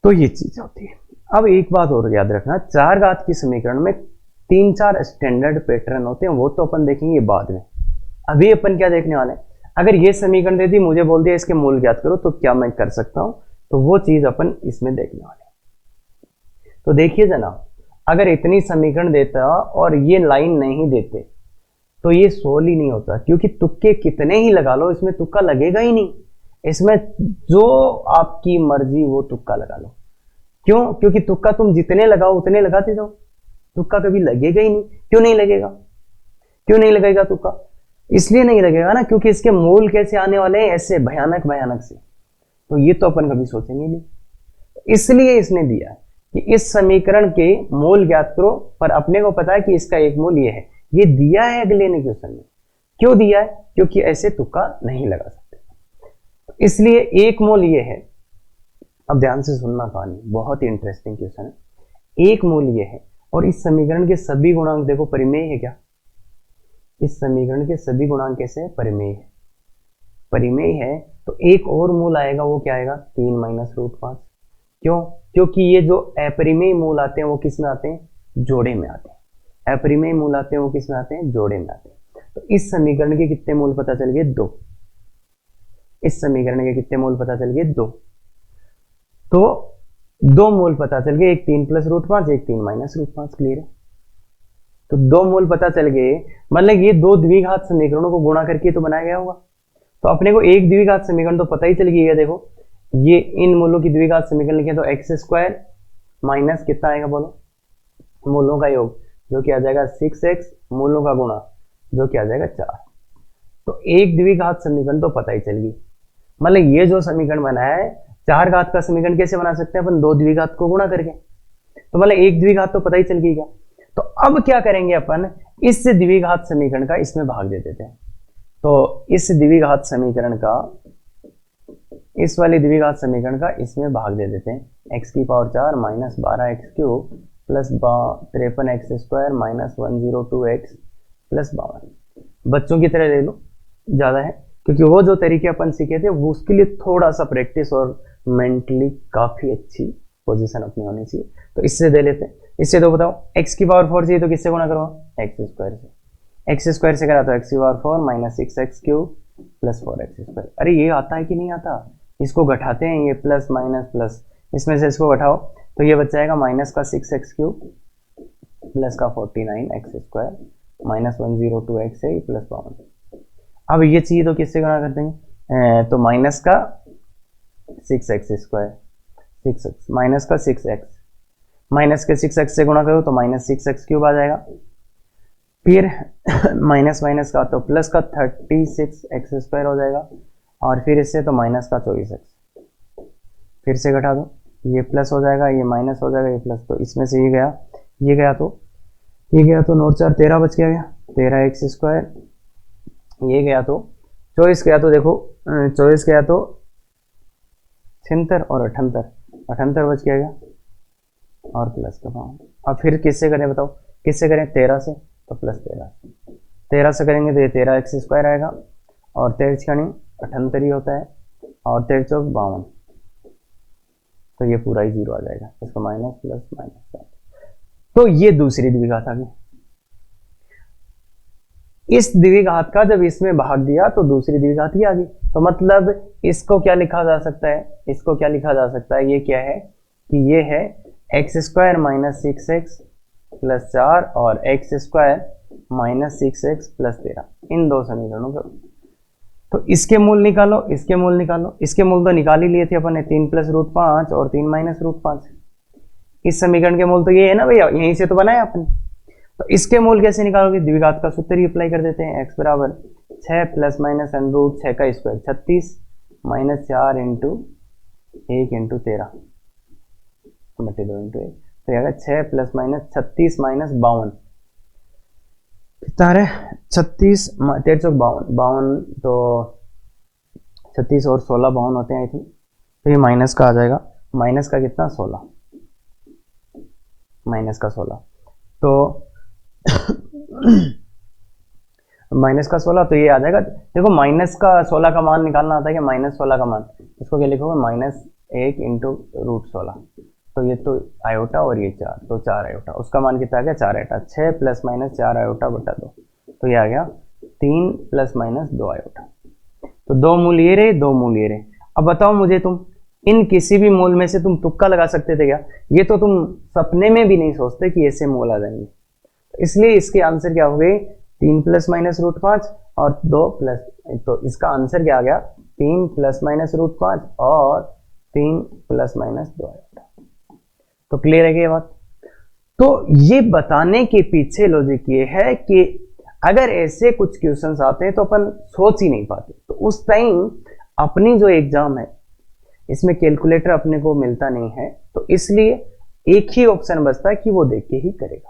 S1: तो ये चीज होती है। अब एक बात और याद रखना, 4 घात की समीकरण में 3-4 स्टैंडर्ड पैटर्न होते हैं, वो तो अपन देखेंगे बाद में। अभी अपन क्या देखने वाले हैं, अगर ये समीकरण दे दी, मुझे बोल दिया इसके मूल ज्ञात करो, तो क्या मैं कर सकता हूं, तो वो चीज अपन इसमें देखने वाले हैं। तो देखिए जनाब, अगर इतनी समीकरण देता और ये लाइन नहीं देते तो ये सोल्व ही नहीं होता, क्योंकि तुक्के कितने ही लगा लो इसमें तुक्का लगेगा ही नहीं। इसमें जो आपकी मर्जी वो तुक्का लगा लो। क्यों? क्योंकि तुक्का तुम जितने लगाओ उतने लगाते जाओ, तुक्का कभी लगेगा ही नहीं। क्यों नहीं लगेगा? क्यों नहीं लगेगा तुक्का? इसलिए नहीं लगेगा ना, क्योंकि इसके मूल कैसे आने वाले हैं, ऐसे भयानक भयानक से। तो ये तो अपन कभी सोचेंगे नहीं, इसलिए इसने दिया है कि इस समीकरण के मूल ज्ञात करो, पर अपने को पता है कि इसका एक मूल ये है। ये दिया है अगले ने क्वेश्चन में। क्यों दिया है? क्योंकि ऐसे तुक्का नहीं लगा सकते, तो इसलिए एक मूल ये है। अब ध्यान से सुनना कहानी, बहुत ही इंटरेस्टिंग क्वेश्चन है। एक मूल ये है और इस समीकरण के सभी गुणांक देखो परिमेय है क्या? इस समीकरण के सभी गुणांक कैसे है? परिमेय है। परिमेय है तो एक और मूल आएगा, वो क्या आएगा? 3 माइनस रूट 5। क्यों? क्योंकि ये जो अपरिमेय मूल आते हैं वो किस में आते हैं? जोड़े में आते हैं। अपरिमेय मूल आते हैं वो किस में आते हैं? जोड़े में आते हैं। तो इस समीकरण के कितने मूल पता चल गए? 2। इस समीकरण के कितने मूल पता चल गए? 2। तो 2 मूल पता चल गए, एक 3 प्लस रूट 5, एक 3 माइनस रूट 5। क्लियर है? तो 2 मूल पता चल गए, मतलब ये 2 द्विघात समीकरणों को गुणा करके तो बनाया गया होगा। तो अपने को एक द्विघात समीकरण तो पता ही चल गया। देखो ये इन मूलों की द्विघात समीकरण लिखे तो एक्स स्क्वायर माइनस कितना आएगा बोलो? मूलों का योग जो कि आ जाएगा 6x, मूलों का गुणा जो कि आ जाएगा 4। तो एक द्विघात समीकरण तो पता ही चल गई। मतलब ये जो समीकरण बना है, 4 घात का समीकरण कैसे बना सकते हैं अपन? 2 द्विघात को गुणा करके। तो मतलब एक द्विघात तो पता ही चल गई क्या? तो अब क्या करेंगे अपन? इस द्विघात समीकरण का इसमें भाग दे देते हैं। तो इस द्विघात समीकरण का, इस वाले द्विघात समीकरण का इसमें भाग दे देते हैं। x की power 4 minus 12x³ plus 53x square minus 102x plus 52। बच्चों की तरह ले लो, ज्यादा है, क्योंकि वो जो तरीके अपन सीखे थे वो उसके लिए थोड़ा सा प्रैक्टिस और मेंटली काफी अच्छी पोजीशन अपनी होनी चाहिए। तो इससे दे लेते हैं। इससे तो बताओ, x की पावर 4 चाहिए तो किससे गुणा करो? एक्स स्क्वायर से। एक्स स्क्वायर से करा तो x की power 4 minus 6x³ plus 4x square. अरे ये आता है कि नहीं आता? इसको घटाते हैं, ये प्लस माइनस प्लस, इसमें से इसको घटाओ तो ये बच जाएगा माइनस का 6x³ प्लस का 49x स्क्वायर माइनस 102x है प्लस 52। अब ये चाहिए तो किससे गुणा कर देंगे? तो माइनस का 6x स्क्वायर, 6x माइनस का 6x, माइनस के 6x से गुणा करो तो माइनस 6x³ आ जाएगा। फिर माइनस माइनस का तो प्लस का 36x स्क्वायर हो जाएगा, और फिर इससे तो माइनस का 24x। फिर से घटा दो, ये प्लस हो जाएगा, ये माइनस हो जाएगा, ये प्लस, तो इसमें से ये गया, ये गया तो ये गया, तो 9 4 13 बच गया, 13x स्क्वायर। ये गया तो 24 गया, तो देखो 24 गया तो 76 और 78 बच गया। और प्लस का बावन। और फिर किससे करें बताओ, किससे करें, 13 से, तो प्लस 13, 13 से करेंगे तो ये 13x² आएगा, और 13 78 ही होता है, और 13 चौक 52, तो ये पूरा ही 0 आ जाएगा, इसका माइनस प्लस माइनस। तो ये दूसरी द्विघात आ गई। इस द्विघात का जब इसमें भाग दिया तो दूसरी द्विघात ही आ गई। तो मतलब इसको क्या लिखा जा सकता है, इसको क्या लिखा जा सकता है, ये क्या है कि ये है x² माइनस 6x प्लस 4 और x² माइनस 6x प्लस 13, इन दो समीकरणों का। तो इसके मूल निकालो, इसके मूल निकालो, इसके मूल तो निकाल ही लिए थे अपन ने, 3 प्लस रूट 5 और 3 माइनस रूट 5। इस समीकरण के मूल तो ये है ना भैया, यहीं से तो बनाया अपन। तो इसके मूल कैसे निकालोगे, द्विघात का सूत्र ही अप्लाई कर देते हैं। x बराबर 6 प्लस माइनस रूट 6 का स्क्वायर 36 माइनस 4 इंटू 1 इंटू 13 बटे 2 इंटू 1, तो आएगा 6 प्लस माइनस 36 माइनस 52, कितना है 36, 13 चौक 52, तो 36 और 16 52 होते हैं आई थिंक, तो ये माइनस का आ जाएगा, माइनस का कितना 16, माइनस का 16, तो माइनस का 16, तो ये आ जाएगा। देखो माइनस का 16 का मान निकालना आता है, कि माइनस 16 का मान, इसको क्या लिखोगे, माइनस 1 इंटू रूट 16, तो ये तो आयोटा और ये 4, तो 4 आयोटा, उसका मान कितना आ गया 4 आयोटा, 6 प्लस माइनस 4 आयोटा बटा 2, तो ये आ गया 3 प्लस माइनस 2 आयोटा। तो दो मूल ये रहे, दो मूल ये रहे। अब बताओ मुझे तुम इन किसी भी मूल में से तुम तुक्का लगा सकते थे क्या, ये तो तुम सपने में भी नहीं सोचते कि ऐसे मूल आ जाएंगे। इसलिए इसके आंसर क्या हो गए, 3 प्लस माइनस रूट 5 और 2 प्लस, तो इसका आंसर क्या आ गया, 3 प्लस माइनस रूट 5 और 3 प्लस माइनस 2 आयोटा। तो क्लियर है ये बात। तो ये बताने के पीछे लॉजिक ये है कि अगर ऐसे कुछ क्वेश्चंस आते हैं तो अपन सोच ही नहीं पाते, तो उस टाइम अपनी जो एग्जाम है इसमें कैलकुलेटर अपने को मिलता नहीं है, तो इसलिए एक ही ऑप्शन बचता है कि वो देख के ही करेगा।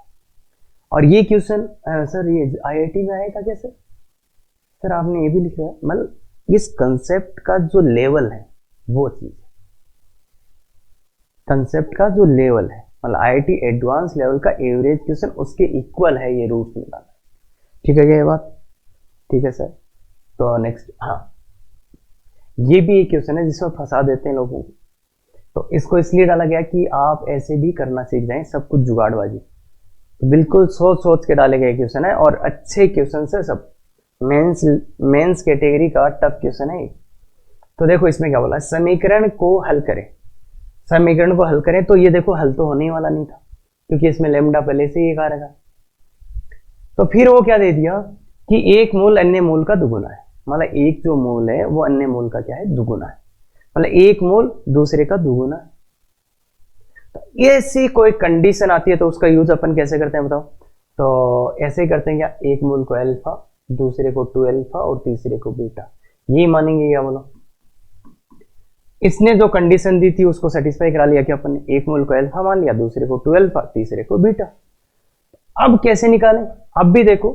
S1: और ये क्वेश्चन सर ये आईआईटी में आएगा कैसे, सर आपने ये भी लिखा है, मतलब इस कंसेप्ट का जो लेवल है वो चीज है, कंसेप्ट का जो लेवल है, मतलब आईआईटी एडवांस लेवल का एवरेज क्वेश्चन उसके इक्वल है ये रूट्स निकालना। ठीक है क्या ये बात, ठीक है सर। तो नेक्स्ट, हाँ ये भी एक क्वेश्चन है जिसमें फंसा देते हैं लोगों को, तो इसको इसलिए डाला गया कि आप ऐसे भी करना सीख जाएं, सब कुछ जुगाड़बाजी, तो बिल्कुल सोच सोच के डाले गए क्वेश्चन है, और अच्छे क्वेश्चन है सब, मेंस कैटेगरी का टफ क्वेश्चन है। तो देखो इसमें क्या बोला, समीकरण को हल करें, समीकरण को हल करें, तो ये देखो हल तो होने वाला नहीं था क्योंकि इसमें लैम्डा पहले से ही एक आ रहा था। तो फिर वो क्या दे दिया कि एक मूल अन्य मूल का दुगुना है, मतलब एक जो मूल है वो अन्य मूल का क्या है, दुगुना है, मतलब एक मूल दूसरे का दुगुना है। तो ऐसी कोई कंडीशन आती है तो उसका यूज अपन कैसे करते हैं बताओ, तो ऐसे ही करते हैं क्या, एक मूल को अल्फा, दूसरे को 2 अल्फा और तीसरे को बीटा, यही मानेंगे क्या बोलो। इसने जो कंडीशन दी थी उसको सेटिस्फाई करा लिया कि अपन ने एक मूल को अल्फा मान लिया, दूसरे को 2 अल्फा, तीसरे को बीटा। अब कैसे निकालें, अब भी देखो,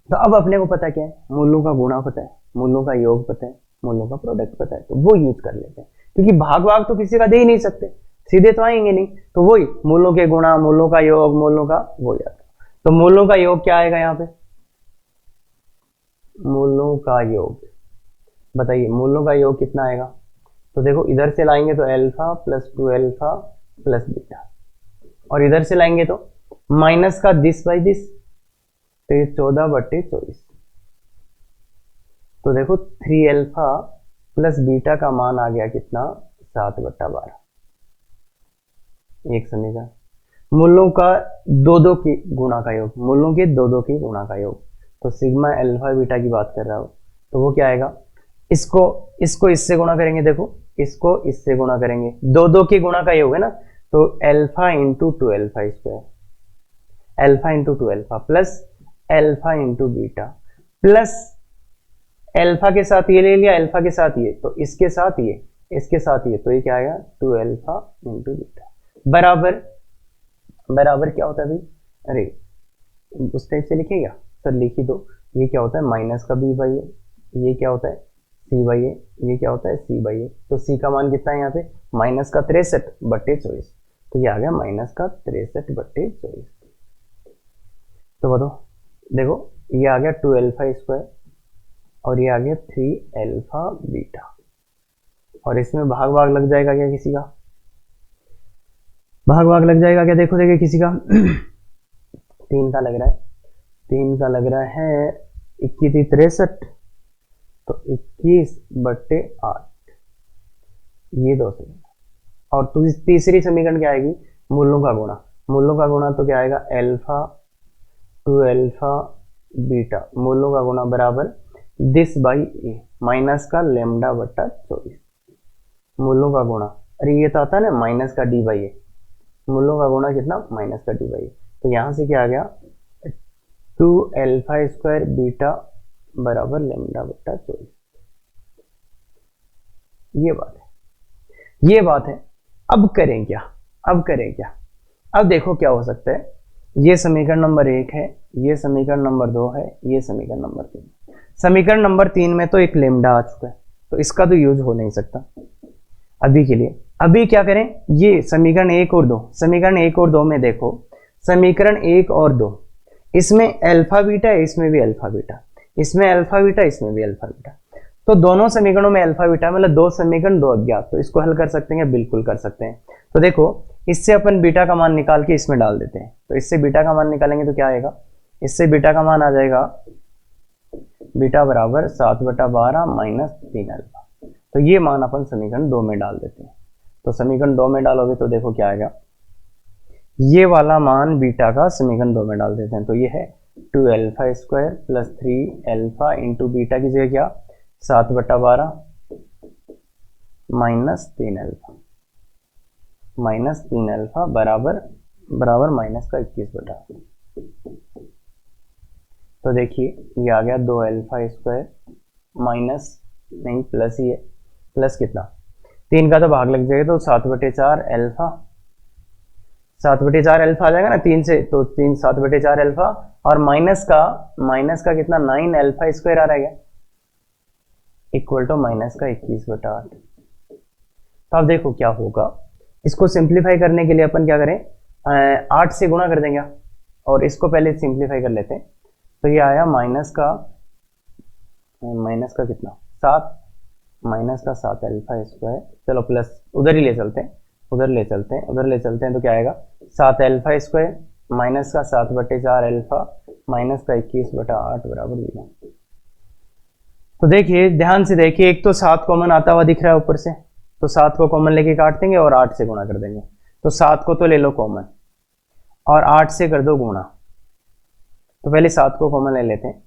S1: तो अब अपने को पता क्या है, मूलों का गुणा पता है, मूलों का योग पता है, मूलों का प्रोडक्ट पता है, तो वो यूज कर लेते हैं, क्योंकि भाग तो किसी का दे ही नहीं सकते, सीधे तो आएंगे नहीं, तो वही मूलों के गुणा, मूलों का योग, मूलों का वो याद। तो मूलों का योग क्या आएगा यहाँ पे, मूलों का योग बताइए, मूलों का योग कितना आएगा, तो देखो इधर से लाएंगे तो alpha plus 2 alpha plus beta, और इधर से लाएंगे तो माइनस का दिस बाई दिस, तो ये 14 बटे 24, तो देखो 3 अल्फा प्लस बीटा का मान आ गया कितना, 7 बटा 12। एक समीकरण, मूलों का दो की गुणा का योग, मूलों के दो की गुणा का योग, तो सिग्मा अल्फा बीटा की बात कर रहा हो, तो वो क्या आएगा, इसको इससे गुणा करेंगे, देखो इसको इससे गुणा करेंगे, दो की गुणा का योग है ना, तो alpha into 2 alpha square, alpha into 2 alpha plus alpha into beta, plus alpha के साथ ये ले लिया, अल्फा के साथ ये, तो इसके साथ ये, इसके साथ ये, तो ये क्या आएगा 2 अल्फा इंटू बीटा, बराबर बराबर क्या होता है भाई, अरे उस टाइप से लिखेगा सर, लिख ही दो, ये क्या होता है माइनस का b बाई ए, ये क्या होता है c बाई ए, ये क्या होता है c बाई ए, तो c का मान कितना है यहाँ पे, माइनस का 63 बटे 24, तो ये आ गया माइनस का 63/24। तो बताओ, देखो ये आ गया 2 अल्फा स्क्वायर और ये आ गया 3 अल्फा बीटा, और इसमें भाग भाग लग जाएगा क्या, किसी का भाग भाग लग जाएगा क्या, देखो देखिए किसी का 3 का लग रहा है, 3 का लग रहा है 21 तो 21/8, ये 2 समीकरण। और तीसरी समीकरण क्या आएगी, मूलों का गुणा। मूलों का गुणा तो क्या आएगा, अल्फा 2 अल्फा बीटा मूलों का गुणा बराबर दिस बाई ए माइनस का λ/24 मूलों का गुणा। अरे ये तो आता है ना माइनस का d बाई ए, मूलों का गुणा कितना, माइनस का d बाई ए। तो यहां से क्या आ गया 2 अल्फा स्क्वायर बीटा बराबर λ/24। ये बात है। अब करें क्या, अब देखो क्या हो सकता है। ये समीकरण नंबर 1 है, ये समीकरण नंबर 2 है, ये समीकरण नंबर 3। समीकरण नंबर 3 में तो एक लेमडा आ चुका है, तो इसका तो यूज हो नहीं सकता अभी के लिए। अभी क्या करें, ये समीकरण 1 और 2, समीकरण 1 और 2 में देखो, समीकरण 1 और 2 इसमें अल्फा बीटा है, इसमें भी अल्फा बीटा, इसमें अल्फा बीटा, इसमें भी अल्फा बीटा। तो दोनों समीकरणों में अल्फा बीटा, मतलब 2 समीकरण 2 अज्ञात, तो इसको हल कर सकते हैं, बिल्कुल कर सकते हैं। तो देखो इससे अपन बीटा का मान निकाल के इसमें डाल देते हैं, तो इससे बीटा का मान निकालेंगे तो क्या आएगा, इससे बीटा का मान आ जाएगा बीटा बराबर 7/12 माइनस 3 अल्फा। तो ये मान अपन समीकरण 2 में डाल देते हैं। तो समीकरण 2 में डालोगे तो देखो क्या आएगा, ये वाला मान बीटा का समीकरण 2 में डाल देते हैं, तो ये है 2 alpha square plus 3 alpha into beta की जगह क्या 7/12 माइनस 3 अल्फा, माइनस 3 अल्फा बराबर माइनस का 21/8। तो देखिए ये आ गया 2 अल्फा स्क्वायर माइनस नहीं प्लस, ही है प्लस कितना 3 का तो भाग लग जाएगा, तो 7/4 अल्फा, 7/4 अल्फा आ जाएगा ना 3 से, तो 3 7/4 अल्फा और माइनस का कितना 9 अल्फा स्क्वायर आ रहा है इक्वल टू माइनस का 21/8। तो अब देखो क्या होगा, इसको सिंप्लीफाई करने के लिए अपन क्या करें, 8 से गुणा कर देंगे और इसको पहले सिंप्लीफाई कर लेते हैं। तो ये आया माइनस का कितना 7, माइनस का 7 अल्फा स्क्वायर, चलो प्लस उधर ही ले चलते हैं, उधर ले चलते हैं, तो क्या आएगा 7 अल्फा स्क्वायर माइनस का 7/4 अल्फा माइनस का 21/8 बराबर 0। तो देखिए ध्यान से देखिए, एक तो 7 कॉमन आता हुआ दिख रहा है ऊपर से, तो 7 को कॉमन लेके काट देंगे और 8 से गुणा कर देंगे। तो 7 को तो ले लो कॉमन और 8 से कर दो गुणा। तो पहले 7 को कॉमन ले लेते हैं,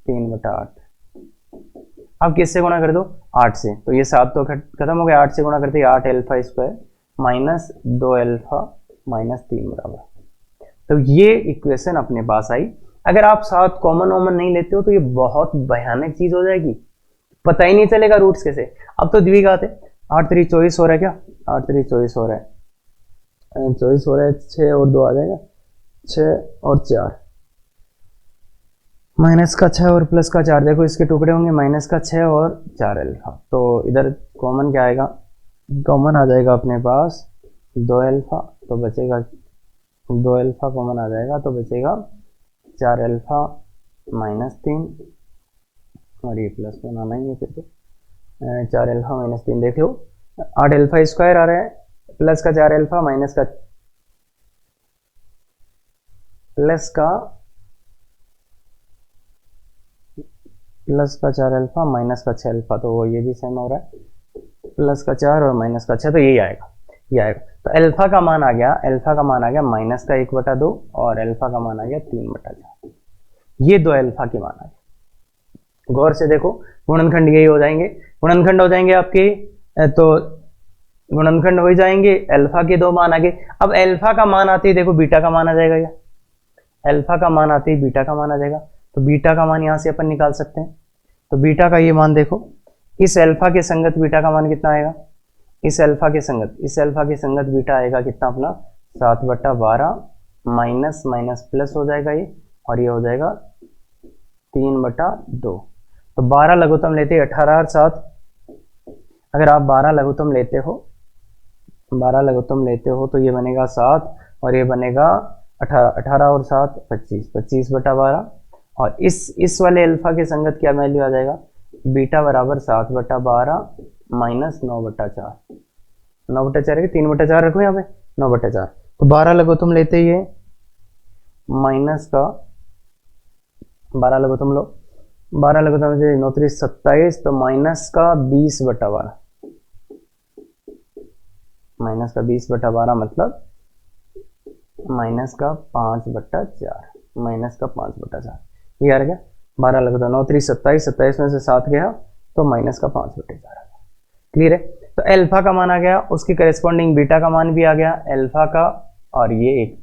S1: 3/8। अब किससे गुणा कर दो 8 से, तो ये 7 तो खत्म हो गया, 8 से गुणा करते हैं 8 alpha square minus 2 alpha minus 3 बराबर। तो ये इक्वेशन अपने पास आई। अगर आप 7 कॉमन वॉमन नहीं लेते हो तो ये बहुत भयानक चीज हो जाएगी, पता ही नहीं चलेगा रूट्स कैसे। अब तो द्विघात है, 8 3 24 हो रहा है, क्या 8 3 24 हो रहा है, 24 हो रहा है, 6 और 2 आ जाएगा, 6 और 4 माइनस का 6 और प्लस का 4, देखो इसके टुकड़े होंगे माइनस का 6 और 4 अल्फा। तो इधर कॉमन क्या आएगा, कॉमन आ जाएगा अपने पास 2 अल्फा, तो बचेगा 2 अल्फा कॉमन आ जाएगा, तो बचेगा 4 अल्फा माइनस 3 और ये प्लस बनाना ही है फिर तो 4 अल्फा माइनस 3, देख लो 8 अल्फा स्क्वायर आ रहा है प्लस का 4 अल्फा माइनस का प्लस का 4 अल्फा माइनस का 6 अल्फा, तो वो ये भी सेम हो रहा है, प्लस का 4 और माइनस का 6, तो यही आएगा, ये आएगा। तो अल्फा का मान आ गया माइनस का 1/2 और अल्फा का मान आ गया 3/4। ये 2 अल्फा के मान आ गए। गौर से देखो गुणनखंड यही हो जाएंगे, गुणनखंड हो जाएंगे आपके, तो गुणनखंड हो जाएंगे, अल्फा के 2 मान आ गए। अब अल्फा का मान आते ही देखो बीटा का मान आ जाएगा, या अल्फा का मान आते ही बीटा का मान आ जाएगा, तो बीटा का मान यहां से अपन निकाल सकते हैं। तो बीटा का ये मान देखो, इस अल्फा के संगत बीटा का मान कितना आएगा, इस अल्फा के संगत बीटा आएगा कितना अपना 7/12 माइनस माइनस प्लस हो जाएगा ये, और ये हो जाएगा 3/2। तो 12 लघुत्तम लेते 18 और 7 अगर आप 12 लघुत्तम लेते हो, 12 लघुत्तम लेते हो तो ये बनेगा 7 और ये बनेगा 18, 18 और 7 25, 25/12। और इस वाले अल्फा के संगत क्या वैल्यू आ जाएगा, बीटा बराबर 7/12 माइनस 9/4। 9/4 है, 3/4 रखो यहाँ पे, 9/4। तो 12 लघुत्तम लेते ही है, माइनस का 12 लघुत्तम लो, 12 लघुत्तम से 9 3 27, तो माइनस का 20/12, माइनस का 20/12 मतलब माइनस का 5/4, माइनस का 5/4। ये आ गया 12 लघुत्तम, 9 3 27, 27 में से 7 गया तो माइनस का 5/4 आ गया। क्लियर है। तो अल्फा का मान आ गया, उसके करेस्पॉन्डिंग बीटा का मान भी आ गया, अल्फा का और ये एक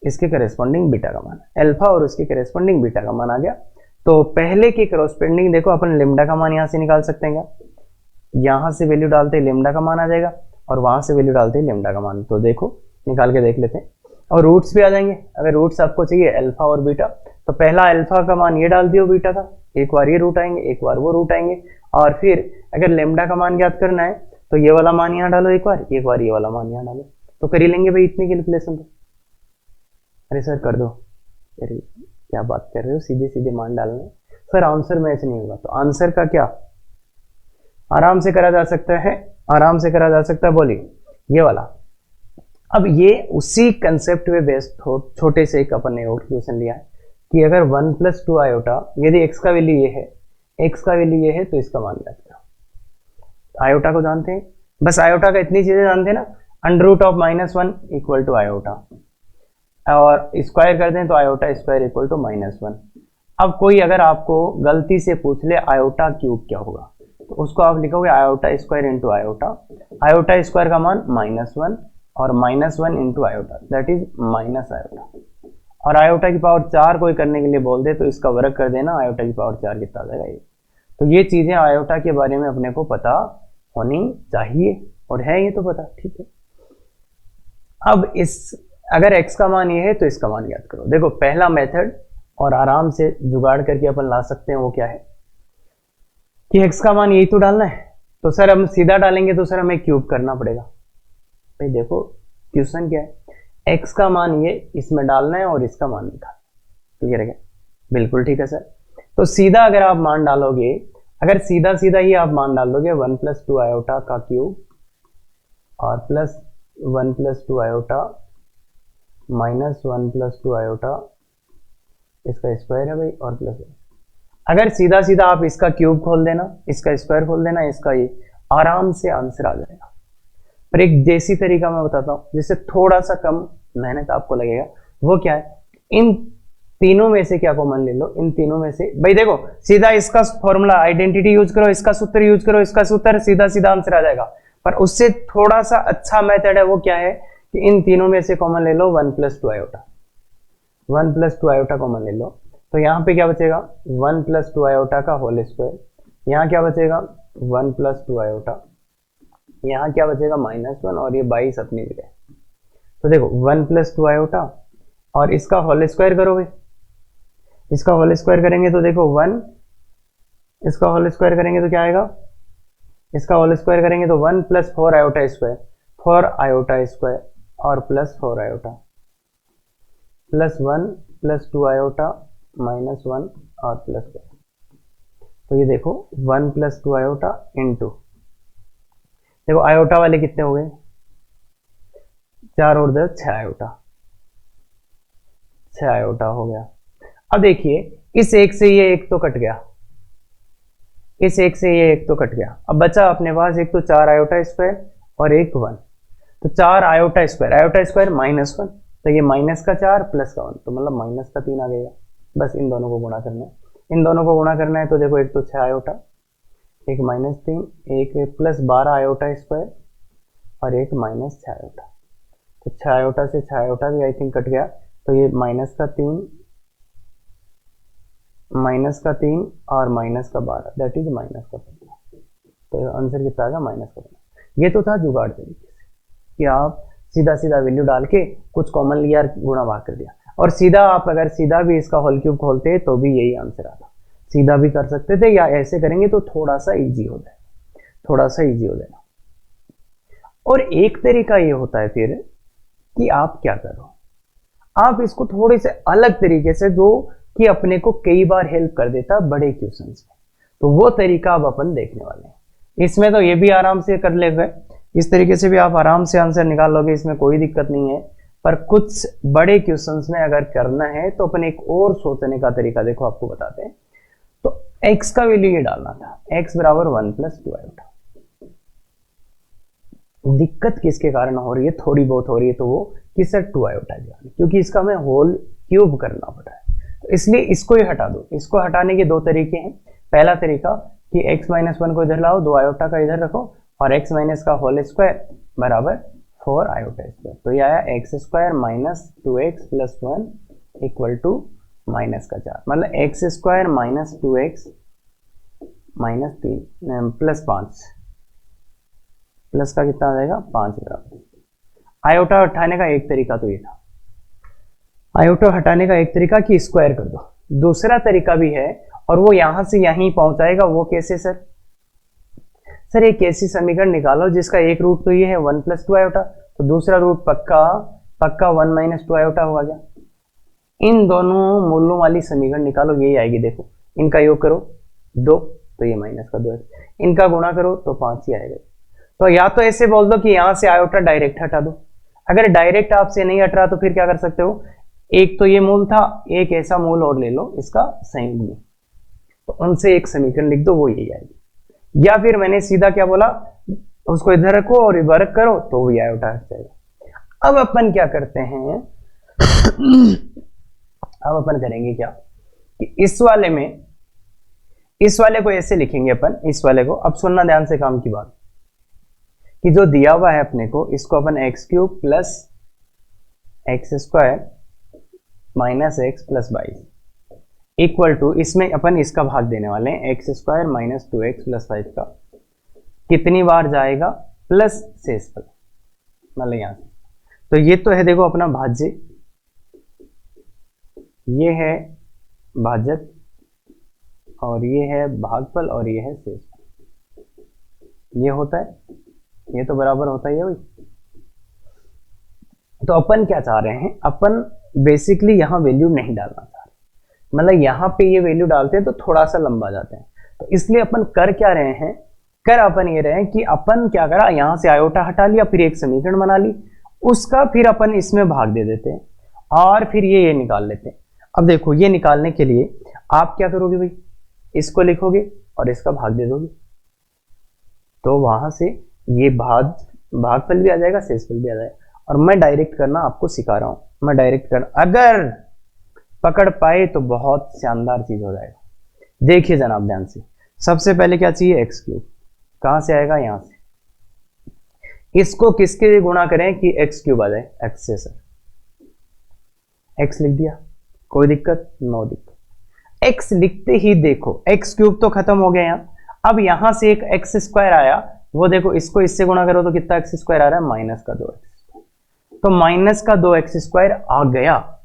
S1: इसके करेस्पॉन्डिंग बीटा का मान, अल्फा और उसके करेस्पॉन्डिंग बीटा का मान आ गया। तो पहले के करेस्पॉन्डिंग देखो अपन लिम्डा का मान यहां से निकाल सकते हैं क्या, यहां से वैल्यू डालते ही लिम्डा का मान आ जाएगा और वहां से वैल्यू डालते ही लिम्डा का मान। तो देखो निकाल के देख लेते हैं, और रूट्स भी आ जाएंगे। अगर रूट्स आपको चाहिए अल्फा और बीटा, तो पहला अल्फा का मान ये डाल दियो बीटा का, एक बार ये रूट आएंगे एक बार वो रूट आएंगे, और फिर अगर लेमडा का मान ज्ञात करना है तो ये वाला मान यहाँ डालो एक बार ये वाला मान यहाँ डालो, तो कर ही लेंगे भाई इतनी कैलकुलेशन। तो अरे सर कर दो, अरे क्या बात कर रहे हो, सीधे सीधे मान डालने सर, आंसर मैच नहीं होगा। तो आंसर का क्या आराम से करा जा सकता है, आराम से करा जा सकता है, बोलिए ये वाला। अब ये उसी कंसेप्ट पे बेस्ड हो, छोटे से एक अपन ने और क्वेश्चन लिया है कि अगर 1 + 2 आयोटा, यदि x का वैल्यू ये है, x का वैल्यू ये है, तो इसका मान ज्ञात करो। आयोटा को जानते हैं, बस आयोटा का इतनी चीजें जानते हैं ना, √(-1) इक्वल टू आयोटा, और स्क्वायर कर दें तो आयोटा स्क्वायर इक्वल टू -1। अब कोई अगर आपको गलती से पूछ ले आयोटा क्यूब क्या होगा, तो उसको आप लिखोगे iota square into iota, iota square का मान -1 और -1 into iota, that is minus iota. और आयोटा की पावर 4 कोई करने के लिए बोल दे तो इसका वर्ग कर देना, आयोटा की पावर 4 कितना आ जाएगा ये। तो ये चीजें आयोटा के बारे में अपने को पता होनी चाहिए, और है ये तो पता, ठीक है। अब अगर x का मान ये है तो इसका मान याद करो। देखो पहला मेथड और आराम से जुगाड़ करके अपन ला सकते हैं, वो क्या है कि x का मान यही तो डालना है, तो सर हम सीधा डालेंगे तो सर हमें क्यूब करना पड़ेगा। भाई देखो क्वेश्चन क्या है, x का मान ये इसमें डालना है और इसका मान निकालना, क्लियर है क्या? बिल्कुल ठीक है सर। तो सीधा अगर आप मान डालोगे, अगर सीधा सीधा ही आप मान डाल दोगे 1 + 2 आयोटा का क्यूब और प्लस 1 + 2 आयोटा माइनस 1 + 2 आयोटा, इसका स्क्वायर है भाई, और प्लस 1। अगर सीधा सीधा आप इसका क्यूब खोल देना, इसका स्क्वायर खोल देना, इसका ये, आराम से आंसर आ जाएगा। पर एक देसी तरीका मैं बताता हूँ जिससे थोड़ा सा कम मेहनत आपको लगेगा, वो क्या है, इन तीनों में से क्या कॉमन ले लो, इन तीनों में से भाई देखो सीधा इसका फॉर्मूला आइडेंटिटी यूज करो, इसका सूत्र यूज करो, इसका सूत्र, सीधा सीधा आंसर आ जाएगा। पर उससे थोड़ा सा अच्छा मेथड है, वो क्या है कि इन तीनों में से कॉमन ले लो 1 + 2 आयोटा, 1 + 2 आयोटा कॉमन ले लो, तो यहाँ पे क्या बचेगा 1 + 2 आयोटा का होल स्क्वायर, यहाँ क्या बचेगा 1 + 2 आयोटा, यहाँ क्या बचेगा -1, और ये 22 अपनी जगह। तो देखो 1 + 2 आयोटा और इसका होल स्क्वायर करोगे, इसका होल स्क्वायर करेंगे तो देखो 1, इसका होल स्क्वायर करेंगे तो क्या आएगा, इसका होल स्क्वायर करेंगे तो 1 + 4 आयोटा स्क्वायर, 4 आयोटा स्क्वायर और प्लस 4 आयोटा, प्लस 1 + 2 आयोटा -1 और प्लस 1। तो ये देखो 1 + 2 आयोटा इंटू, देखो आयोटा वाले कितने हो गए, 4 और 10 6 आयोटा, 6 आयोटा हो गया। अब देखिए इस एक से ये एक तो कट गया, इस एक से ये एक तो कट गया, अब बचा अपने पास एक तो 4 आयोटा स्क्वायर और एक 1, तो 4 आयोटा स्क्वायर -1, तो ये -4 प्लस का 1, तो मतलब -3 आ गया। बस इन दोनों को गुणा करना है, इन दोनों को गुणा करना है, तो देखो एक तो 6 आयोटा, एक -3, एक प्लस 12 आयोटा स्क्वायर और एक -6 आयोटा, तो 6 आयोटा से 6 आयोटा भी आई थिंक कट गया, तो ये -3 और -12, दैट इज -15। तो आंसर कितना आ गया -15। ये तो था जुगाड़ तरीके से कि आप सीधा सीधा वैल्यू डाल के कुछ कॉमन लिया, गुणा भाग कर दिया, और सीधा आप अगर सीधा भी इसका होल क्यूब खोलते तो भी यही आंसर आता। सीधा भी कर सकते थे, या ऐसे करेंगे तो थोड़ा सा इजी हो जाए। थोड़ा सा इजी हो जाएगा। और एक तरीका ये होता है फिर कि आप क्या करो, आप इसको थोड़े से अलग तरीके से, जो कि अपने को कई बार हेल्प कर देता बड़े क्वेश्चंस में, तो वो तरीका अब अपन देखने वाले हैं। इसमें तो ये भी आराम से कर लेंगे, इस तरीके से भी आप आराम से आंसर निकाल लोगे, इसमें कोई दिक्कत नहीं है। पर कुछ बड़े क्वेश्चंस में अगर करना है तो अपन एक और सोचने का तरीका देखो आपको बताते हैं। तो x का वैल्यू ये डालना था, x बराबर 1 + 2 आयोटा। दिक्कत किसके कारण हो रही है, थोड़ी बहुत हो रही है, तो वो किससे 2 आयोटा, क्योंकि इसका हमें होल क्यूब करना पड़ रहा है, तो इसलिए इसको ही हटा दो। इसको हटाने के दो तरीके हैं। पहला तरीका कि x - 1 को इधर लाओ, 2 आयोटा का इधर रखो, और x - का होल स्क्वायर बराबर 4 आयोटा स्क्वायर। तो ये आया x² - 2x + 1 इक्वल टू -4, मतलब x² - 2x - 3 + 5, प्लस का कितना आ जाएगा 5 बराबर। आयोटा हटाने का एक तरीका तो ये था, आयोटा हटाने का एक तरीका कि स्क्वायर कर दो। दूसरा तरीका भी है, और वो यहां से यहीं पहुंचाएगा। वो कैसे सर एक ऐसी समीकरण निकालो जिसका एक रूट तो ये है 1 + 2 आयोटा, तो दूसरा रूट पक्का 1 - 2 आयोटा हो गया। इन दोनों मूलों वाली समीकरण निकालो, यही आएगी। देखो इनका योग करो 2, तो ये -2x, इनका गुणा करो तो 5 ही आएगा। तो या तो ऐसे बोल दो कि यहां से आयोटा डायरेक्ट हटा दो। अगर डायरेक्ट आपसे नहीं हट रहा तो फिर क्या कर सकते हो, एक तो ये मूल था, एक ऐसा मूल और ले लो इसका संयुग्मी, तो उनसे एक समीकरण लिख दो, वो यही आएगी। या फिर मैंने सीधा क्या बोला, उसको इधर रखो और वर्ग करो तो वो आयोटा हट जाएगा। अब अपन क्या करते हैं अब अपन करेंगे क्या कि इस वाले को ऐसे लिखेंगे अपन, इस वाले को। अब सुनना ध्यान से काम की बात, कि जो दिया हुआ है अपने को, इसको अपन x³ + x² - x + 22 equal to, इसमें अपन इसका भाग देने वाले हैं, x² - 2x + 5 का कितनी बार जाएगा, प्लस शेषफल, मतलब यहां से। तो ये तो है देखो अपना भाज्य, ये है भाजक, और ये है भागफल, और ये है शेषफल। ये होता है, ये तो बराबर होता ही है भाई। तो अपन क्या चाह रहे हैं, अपन बेसिकली यहां वैल्यू नहीं डालना चाह रहे, मतलब यहां पे ये वैल्यू डालते हैं तो थोड़ा सा लंबा जाते हैं। तो इसलिए अपन कर क्या रहे हैं, अपन ये रहे हैं कि अपन क्या करा, यहां से आयोटा हटा लिया, फिर एक समीकरण बना ली, उसका फिर अपन इसमें भाग दे देते हैं, और फिर ये निकाल लेते हैं। अब देखो ये निकालने के लिए आप क्या करोगे भाई, इसको लिखोगे और इसका भाग दे दोगे, तो वहां से ये भागफल भी आ जाएगा, शेषफल भी आ जाएगा। और मैं डायरेक्ट करना आपको सिखा रहा हूं, मैं डायरेक्ट करना, अगर पकड़ पाए तो बहुत शानदार चीज हो जाएगा। देखिए जनाब ध्यान से, सबसे पहले क्या चाहिए, x³, कहां से आएगा, यहां से। इसको किसके गुणा करें कि x³ आ जाए, x से। सर x लिख दिया, कोई दिक्कत, नो दिक्कत। x लिखते ही देखो x³ तो खत्म हो गया यहां, अब यहां से एक x² आया, वो देखो इसको इससे गुणा करो तो कितना x² आ रहा है, -2x। तो -2x² आ गया,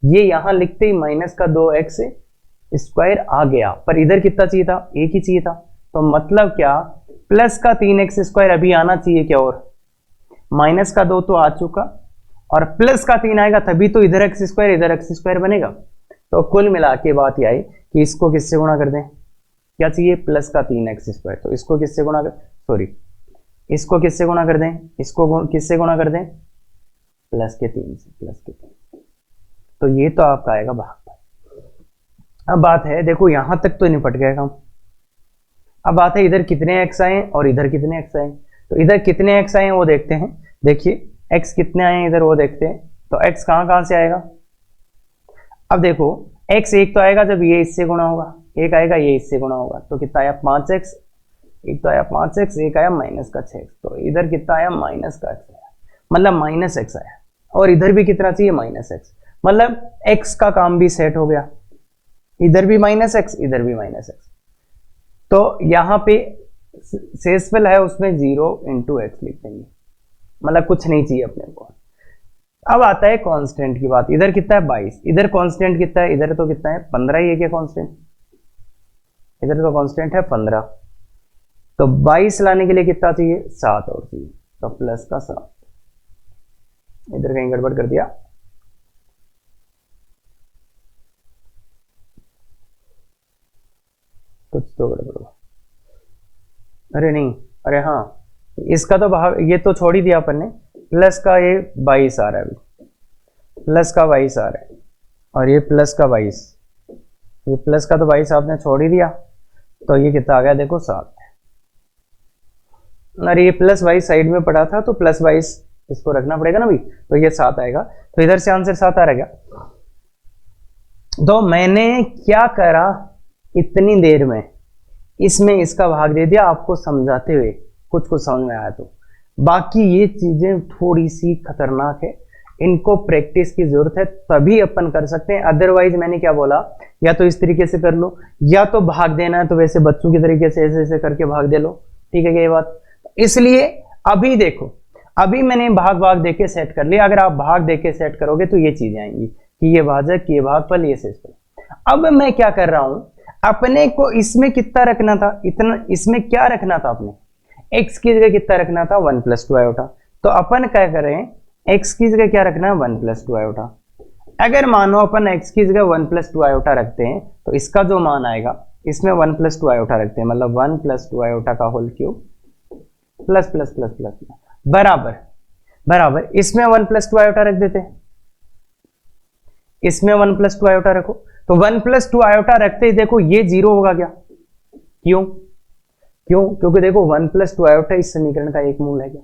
S1: ये यहां लिखते ही -2x² आ गया। पर इधर कितना चाहिए था, एक ही चाहिए था, तो मतलब क्या, प्लस का 3x² अभी आना चाहिए क्या, और -2 तो आ चुका, और प्लस का 3 आएगा तभी तो इधर x² इधर x² बनेगा। तो कुल मिला के बात यह आई कि इसको किससे गुणा कर दें, क्या चाहिए, प्लस का 3x², तो इसको किससे गुणा कर, सॉरी इसको किससे गुणा कर दें, इसको किससे गुणा कर दें, प्लस के 3 से, प्लस के 3। तो ये तो आपका आएगा भागफल। अब बात है, देखो यहां तक तो निपट गया काम। अब बात है इधर कितने x आए और इधर कितने x आए, तो इधर कितने x आए वो देखते हैं। देखिए x कितने आए इधर वो देखते हैं, तो x कहां से आएगा। अब देखो x एक तो आएगा जब ये इससे गुणा होगा, एक आएगा ये इससे गुणा होगा, तो कितना आया 5x, एक तो आया 5x, एक आया -6x, तो इधर कितना आया -x आया, मतलब -x आया, और इधर भी कितना चाहिए -x, मतलब x का काम भी सेट हो गया, इधर भी -x इधर भी -x। तो यहां पे शेषफल है उसमें 0 × x लिख देंगे, मतलब कुछ नहीं चाहिए अपने को। अब आता है कांस्टेंट की बात, इधर कितना है 22, इधर कांस्टेंट कितना है, इधर तो कितना है 15 ही है क्या कांस्टेंट, इधर तो कांस्टेंट है 15। तो 22 लाने के लिए कितना चाहिए, 7 और चाहिए, तो प्लस का 7। इधर कहीं गड़बड़ कर दिया, कुछ तो गड़बड़ हुआ, अरे नहीं, अरे हाँ, इसका तो भाग ये तो छोड़ ही दिया अपन ने, प्लस का ये 22 आ रहा है, अभी प्लस का 22 आ रहा है, और ये प्लस का 22, ये प्लस का तो 22 आपने छोड़ ही दिया, तो ये कितना आ गया देखो 7। अरे ये प्लस 22 साइड में पड़ा था, तो प्लस 22 इसको रखना पड़ेगा ना भाई, तो ये 7 आएगा, तो इधर से आंसर 7 आ रहा गया। तो मैंने क्या करा इतनी देर में, इसमें इसका भाग दे दिया आपको समझाते हुए, कुछ कुछ समझ में आया तो। बाकी ये चीजें थोड़ी सी खतरनाक है, इनको प्रैक्टिस की जरूरत है, तभी अपन कर सकते हैं। अदरवाइज मैंने क्या बोला, या तो इस तरीके से कर लो, या तो भाग देना है तो वैसे बच्चों की तरीके से ऐसे ऐसे करके भाग दे लो, ठीक है क्या ये बात। इसलिए अभी देखो, अभी मैंने भाग भाग देके सेट कर लिया, अगर आप भाग देके सेट करोगे तो ये चीजें आएंगी कि ये भाजक, ये भागफल, ये शेषफल। अब मैं क्या कर रहा हूं, अपने को इसमें कितना रखना था, इतना, इसमें क्या रखना था अपने, x की जगह कितना रखना था, 1 + 2 आयोटा। तो अपन क्या करें, x की जगह क्या रखना है, 1 + 2 आयोटा। अगर मानो अपन x की जगह 1 + 2 आयोटा रखते हैं, तो इसका जो मान आएगा, इसमें 1 + 2 आयोटा रखते हैं, मतलब 1 + 2 आयोटा का whole cube plus plus plus plus बराबर बराबर, इसमें 1 + 2 आयोटा रख देते हैं, इसमें 1 + 2 आयोटा रखो, तो 1 + 2 आयोटा रखते ही देखो ये 0 होगा क्या, क्यों क्यों, क्योंकि देखो 1 + 2 आयोटा इस समीकरण का एक मूल है क्या,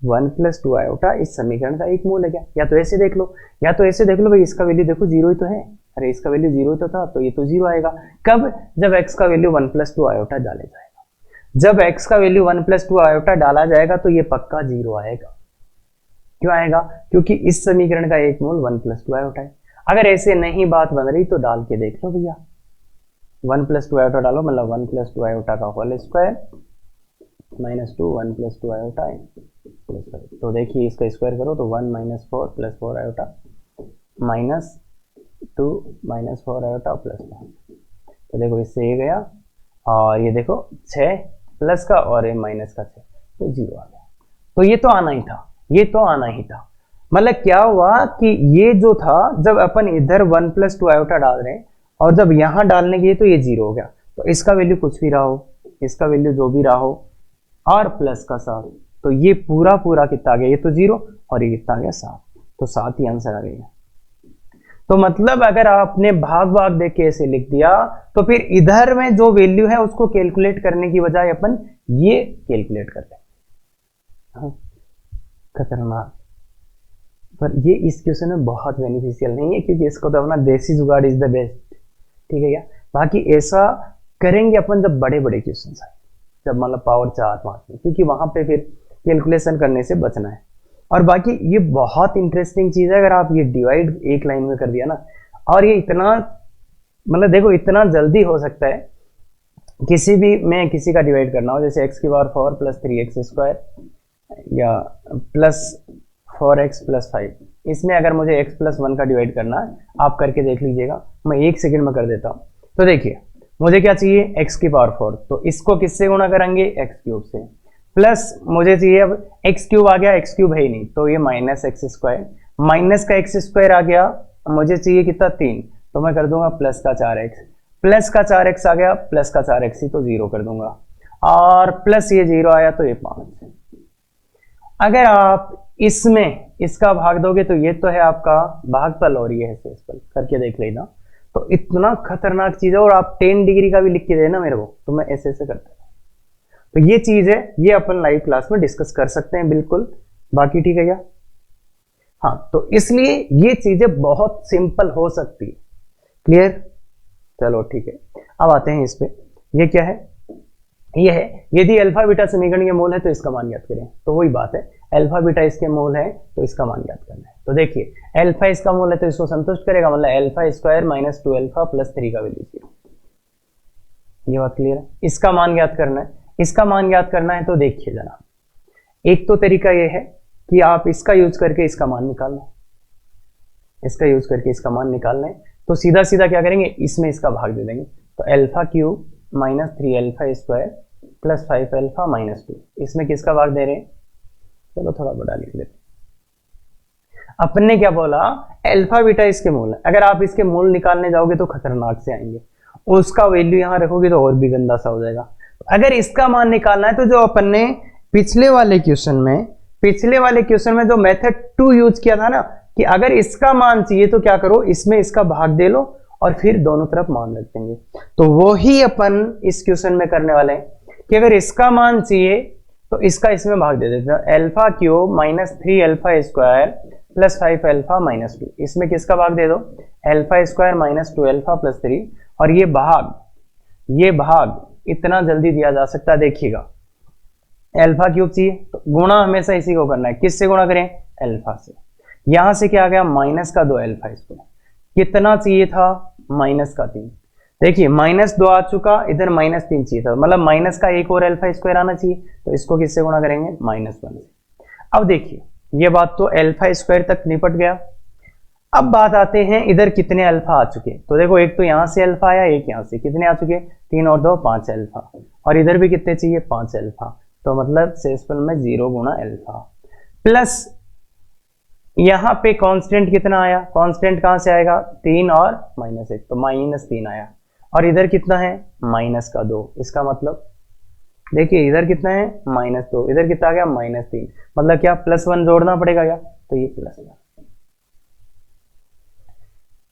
S1: 1 + 2 आयोटा इस समीकरण का एक मूल है क्या। या तो ऐसे देख लो, या तो ऐसे देख लो भाई, इसका वैल्यू देखो 0 ही तो है, अरे इसका वैल्यू 0 ही तो था, तो ये तो 0 आएगा। कब, जब x का वैल्यू 1 + 2 आयोटा डाले जाएगा, जब x का वैल्यू 1 + 2 आयोटा डाला जाएगा तो ये पक्का 0 आएगा। क्यों आएगा, क्योंकि इस समीकरण का एक मूल 1 + 2 आयोटा है। अगर ऐसे नहीं बात बन रही तो डाल के देख लो भैया, 1 + 2 आयोटा डालो, मतलब 1 + 2 आयोटा का whole square minus 2 1 + 2 iota plus 5। तो देखिए इसका स्क्वायर करो तो 1 - 4 + 4 आयोटा माइनस 2 - 4 आयोटा प्लस 5। तो देखो इससे ये गया, और ये देखो 6 प्लस का और ये माइनस का 6, तो 0 आ गया। तो ये तो आना ही था, ये तो आना ही था। मतलब क्या हुआ कि ये जो था, जब अपन इधर 1 + 2 आयोटा डाल रहे हैं और जब यहां डालने के लिए तो ये 0 हो गया, तो इसका वैल्यू कुछ भी रहा हो, इसका वैल्यू जो भी रहा हो, और प्लस का 7, तो ये पूरा पूरा कितना आ गया, ये तो 0 और ये कितना आ गया 7, तो 7 ही आंसर आ गया। तो मतलब अगर आपने भाग भाग देख के ऐसे लिख दिया, तो फिर इधर में जो वैल्यू है उसको कैलकुलेट करने की बजाय अपन ये कैलकुलेट कर लें। खतरनाक, पर ये इस क्वेश्चन में बहुत बेनिफिशियल नहीं है, क्योंकि इसको तो अपना देसी जुगाड़ इज द बेस्ट, ठीक है क्या। बाकी ऐसा करेंगे अपन जब बड़े बड़े क्वेश्चन आए, जब मतलब पावर 4-5 में, क्योंकि वहां पे फिर कैलकुलेशन करने से बचना है। और बाकी ये बहुत इंटरेस्टिंग चीज है, अगर आप ये डिवाइड एक लाइन में कर दिया ना, और ये इतना मतलब देखो इतना जल्दी हो सकता है, किसी भी में किसी का डिवाइड करना हो, जैसे x⁴ + 3x² या प्लस 4x + 5, इसमें अगर मुझे x + 1 का डिवाइड करना है, आप करके देख लीजिएगा, मैं 1 सेकंड में कर देता हूं। तो देखिए मुझे क्या चाहिए, x⁴, तो इसको किससे गुणा करेंगे, x³ से, प्लस मुझे चाहिए अब x³ आ गया, x³ है ही नहीं, तो ये -x², माइनस का x² आ गया, मुझे चाहिए कितना 3, तो मैं कर दूंगा प्लस का 4x, प्लस का 4x आ गया, प्लस का 4x ही तो 0 कर दूंगा, और प्लस ये 0 आया तो ये 5। अगर आप इसमें इसका भाग दोगे तो ये तो है आपका भागफल और ये है शेषफल, करके देख लेना। तो इतना खतरनाक चीज है, और आप 10 डिग्री का भी लिख के देना मेरे को, तो मैं ऐसे ऐसे करता हूं। तो ये चीज है, ये अपन लाइव क्लास में डिस्कस कर सकते हैं बिल्कुल, बाकी ठीक है क्या। हाँ, तो इसलिए ये चीजें बहुत सिंपल हो सकती है, क्लियर। चलो ठीक है, अब आते हैं इस पे। ये क्या है, ये है यदि अल्फा बीटा समीकरण के मूल है तो इसका मान ज्ञात करें। तो वही बात है, अल्फा बीटा इसके मूल है तो इसका मान ज्ञात करना है। तो देखिए अल्फा इसका मूल है तो इसको संतुष्ट करेगा, मतलब α² - 2α + 3 का वैल्यू 0। ये बात क्लियर है। इसका मान ज्ञात करना है, इसका मान ज्ञात करना है तो देखिए जरा, एक तो तरीका ये है कि आप इसका यूज करके इसका मान निकालना है, इसका यूज करके इसका मान निकालना है। तो सीधा सीधा क्या करेंगे, इसमें इसका भाग दे देंगे, तो α³ - 3α² प्लस 5 अल्फा माइनस 2। इसमें किसका भाग दे रहे हैं? चलो थोड़ा बड़ा लिख लेते। अपने क्या बोला? अल्फा बीटा इसके मूल है। अगर आप इसके मूल निकालने जाओगे तो खतरनाक से आएंगे, उसका वैल्यू यहां रखोगे तो और भी गंदा सा हो जाएगा। अगर इसका मान निकालना है तो जो अपन ने पिछले वाले क्वेश्चन में जो मेथड 2 यूज किया था ना, कि अगर इसका मान चाहिए तो क्या करो, इसमें इसका भाग दे लो और फिर दोनों तरफ मान रख देंगे। तो वो ही अपन इस क्वेश्चन में करने वाले हैं कि अगर इसका मान चाहिए तो इसका इसमें भाग दे देते हैं। Alpha cube minus 3 alpha square plus 5 alpha minus 2, इसमें किसका भाग दे दो? Alpha square minus 2 alpha plus 3। और ये भाग इतना जल्दी दिया जा सकता है, देखिएगा। अल्फा क्यूब चाहिए तो गुणा हमेशा इसी को करना है। किससे गुणा करें? अल्फा से। यहां से क्या आ गया? माइनस का 2 अल्फा स्क्वायर। कितना चाहिए था? माइनस का 3। देखिए माइनस 2 आ चुका, इधर माइनस 3 चाहिए था, मतलब माइनस का 1 और अल्फा स्क्वायर आना चाहिए। तो इसको किससे गुणा करेंगे? माइनस 1 से। अब देखिए ये बात तो अल्फा स्क्वायर तक निपट गया। अब बात आते हैं इधर कितने अल्फा आ चुके। तो देखो एक तो यहां से अल्फा आया, एक यहां से। कितने आ चुके? 3 और 2 5 अल्फा। और इधर भी कितने चाहिए? 5 अल्फा। तो मतलब शेषफल में 0 गुणा अल्फा प्लस यहां पे कांस्टेंट कितना आया? कांस्टेंट कहां से आएगा? 3 और माइनस 1, तो माइनस 3 आया। और इधर कितना है? माइनस का 2। इसका मतलब देखिए इधर कितना है? माइनस 2, इधर कितना आ गया? माइनस 3। मतलब क्या प्लस 1 जोड़ना पड़ेगा क्या? तो ये प्लस 1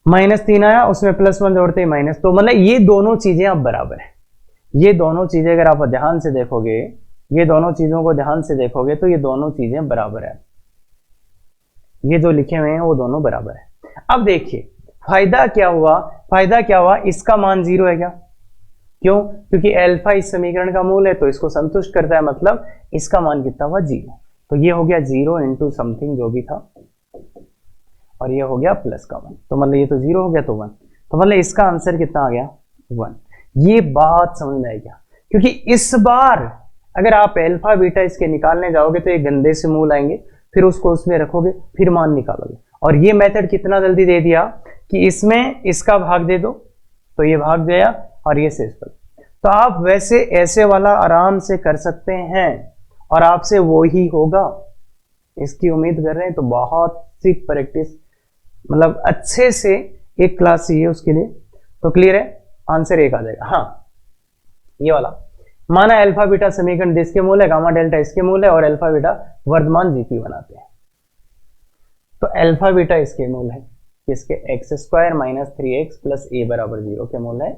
S1: माइनस 3 आया, उसमें प्लस 1 जोड़ते ही माइनस। तो मतलब ये दोनों चीजें अब बराबर है। ये दोनों चीजें अगर आप ध्यान से देखोगे, ये दोनों चीजों को ध्यान से देखोगे तो ये दोनों चीजें बराबर है। ये जो लिखे हुए हैं वो दोनों बराबर है। अब देखिए फायदा क्या हुआ? इसका मान 0 है क्या? क्यों? क्योंकि अल्फा इस समीकरण का मूल है तो इसको संतुष्ट करता है, मतलब इसका मान कितना हुआ? 0। तो ये हो गया 0 इंटू समथिंग जो भी था, और ये हो गया प्लस का 1। तो मतलब ये तो 0 हो गया तो 1। तो मतलब इसका आंसर कितना आ गया? 1। ये बात समझ में आई क्या? क्योंकि इस बार अगर आप अल्फा बीटा इसके निकालने जाओगे तो ये गंदे से मूल आएंगे, फिर उसको उसमें रखोगे, फिर मान निकालोगे। और ये मेथड कितना जल्दी दे दिया कि इसमें इसका भाग दे दो, तो ये भाग गया और ये शेषफल। तो आप वैसे ऐसे वाला आराम से कर सकते हैं और आपसे वो ही होगा, इसकी उम्मीद कर रहे हैं। तो बहुत सी प्रैक्टिस, मतलब अच्छे से एक क्लास चाहिए उसके लिए। तो क्लियर है? आंसर एक आ जाएगा। हाँ ये वाला माना अल्फा बीटा समीकरण जिसके मूल है, गामा डेल्टा इसके मूल है और अल्फा बीटा वर्तमान जीपी बनाते हैं। तो अल्फा बीटा इसके मूल है, किसके? X square minus 3x plus a बराबर 0 के मूल है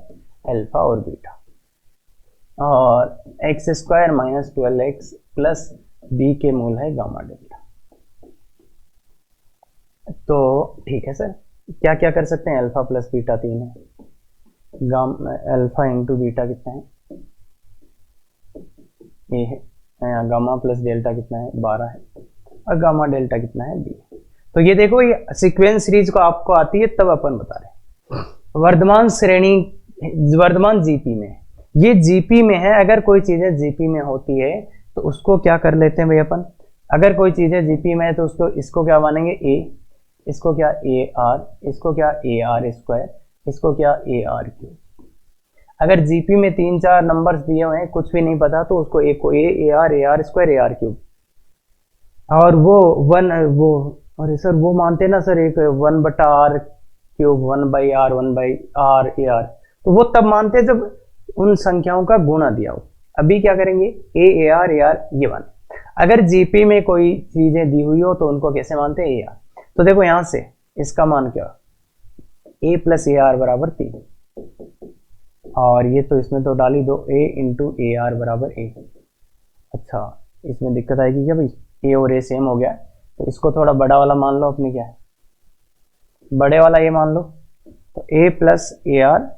S1: अल्फा और बीटा, और x square minus 12x plus b के मूल है गामा डेल्टा। तो ठीक है सर, क्या क्या कर सकते हैं? अल्फा प्लस बीटा 3 है, गामा अल्फा इंटू बीटा कितना है? ये है। गामा प्लस डेल्टा कितना है? 12 है। और गामा डेल्टा कितना है? बी। तो ये देखो ये सीक्वेंस सीरीज को आपको आती है तब अपन बता रहे हैं। वर्तमान श्रेणी वर्तमान जीपी में, ये जीपी में है। अगर कोई चीजें जीपी में होती है तो उसको क्या कर लेते हैं भाई अपन? अगर कोई चीजें जीपी में है तो उसको इसको क्या मानेंगे? ए, इसको क्या? ए आर, इसको क्या? ए आर स्क्वायर, इसको क्या? ए आर क्यूब। अगर जीपी में 3-4 नंबर्स दिए हुए हैं, कुछ भी नहीं पता, तो उसको एक को ए आर स्क्वायर, ए आर क्यूब। और वो अरे सर वो मानते ना सर, एक 1/r cube 1/r 1/r A R, तो वो तब मानते जब उन संख्याओं का गुणा दिया हो। अभी क्या करेंगे? ए आर ये मान। अगर जीपी में कोई चीजें दी हुई हो तो उनको कैसे मानते हैं? A R. तो देखो यहां से इसका मान क्या? ए प्लस ए आर बराबर 3, और ये तो इसमें तो डाल ही दो, ए इंटू ए आर बराबर ए। अच्छा इसमें दिक्कत आएगी क्या भाई? ए और ए सेम हो गया, तो इसको थोड़ा बड़ा वाला मान लो अपने, क्या है बड़े वाला ये मान लो। तो ए प्लस ए आर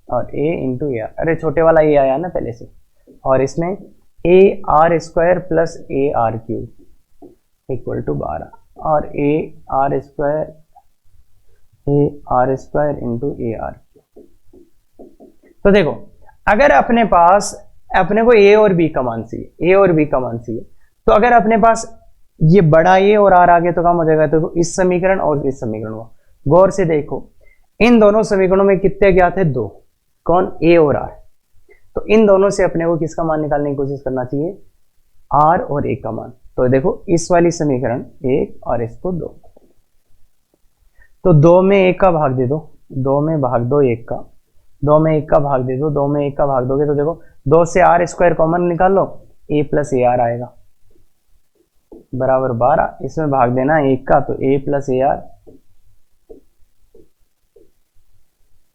S1: और ए इंटू ए आर, अरे छोटे वाला ए आया ना पहले से, और इसमें A R square plus A R cube equal to 12, और A R square into A R cube. तो देखो अगर अपने पास अपने को ए और बी का मान चाहिए, तो अगर अपने पास ये बड़ा ए और आर आगे तो काम हो जाएगा। तो इस समीकरण और इस समीकरण को गौर से देखो, इन दोनों समीकरणों में कितने ज्ञात है? 2। कौन? ए और आर। तो इन दोनों से अपने को किसका मान निकालने की कोशिश करना चाहिए, r और 1 का मान। तो देखो इस वाली समीकरण 1 और इसको 2, तो 2 में 1 का भाग दे दो, 2 में भाग दो 1 का, 2 में 1 का भाग दे दो, 2 में 1 का भाग दोगे तो देखो 2 से r स्क्वायर कॉमन निकाल लो, a प्लस ए आर आएगा बराबर 12। इसमें भाग देना 1 का, तो a प्लस ए आर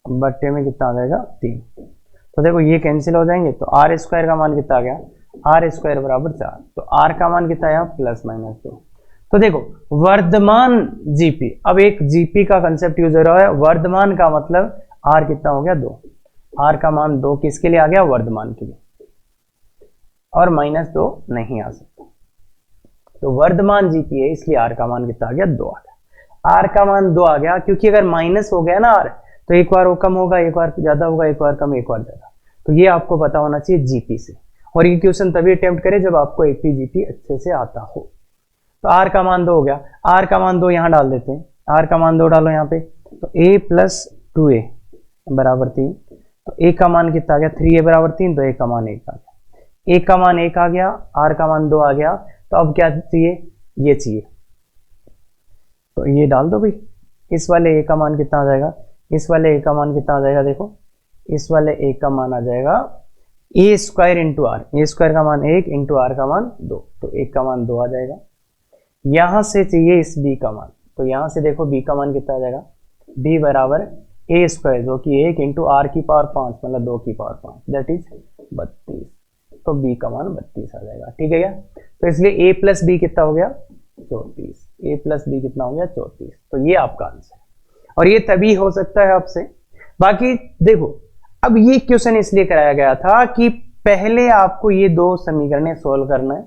S1: बट्टे में कितना आ जाएगा 3। तो देखो ये कैंसिल हो जाएंगे, तो आर स्क्वायर का मान कितना आ गया, आर स्क्वायर बराबर 4। तो आर का मान कितना है प्लस माइनस 2। तो देखो वर्धमान जीपी, अब एक जीपी का कंसेप्ट यूज हो रहा है, वर्धमान का मतलब आर कितना हो गया 2, आर का मान 2 किसके लिए आ गया, वर्धमान के लिए, और माइनस 2 नहीं आ सकता। तो वर्धमान जीपी है इसलिए आर का मान कितना आ गया 2 आ गया। आर का मान 2 आ गया क्योंकि अगर माइनस हो गया ना आर, तो एक बार वो कम होगा, एक बार ज्यादा होगा, एक बार कम, एक बार ज्यादा। तो ये आपको पता होना चाहिए जीपी से, और ये क्वेश्चन तभी अटेम्प्ट करें जब आपको एपी जीपी अच्छे से आता हो। तो आर का मान 2 हो गया, आर का मान 2 यहां डाल देते हैं, आर का मान 2 डालो यहाँ पे, तो a प्लस 2a बराबर 3। तो a का मान कितना आ गया 3a बराबर 3, तो a का मान 1 आ गया, a का मान 1 आ गया, r का मान 2 आ गया। तो अब क्या चाहिए, ये चाहिए, तो ये डाल दो भाई। इस वाले a का मान कितना आ जाएगा, इस वाले a का मान कितना आ जाएगा, देखो इस वाले a का मान आ जाएगा a square into R, A square का मान 1 इंटू आर का मान 2, तो 1 का मान 2 आ जाएगा। यहां से चाहिए इस b का मान, तो यहां से देखो b का मान कितना आ जाएगा, b बराबर a स्क्वायर जो कि 1 इंटू आर की पावर 5 मतलब 2 की पावर 5 दैट इज 32। तो b का मान 32 आ जाएगा, ठीक है क्या। तो इसलिए a प्लस बी कितना हो गया 34, a प्लस बी कितना हो गया 34। तो ये आपका आंसर है, और ये तभी हो सकता है आपसे। बाकी देखो अब ये क्वेश्चन इसलिए कराया गया था कि पहले आपको ये 2 समीकरणें सोल्व करना है,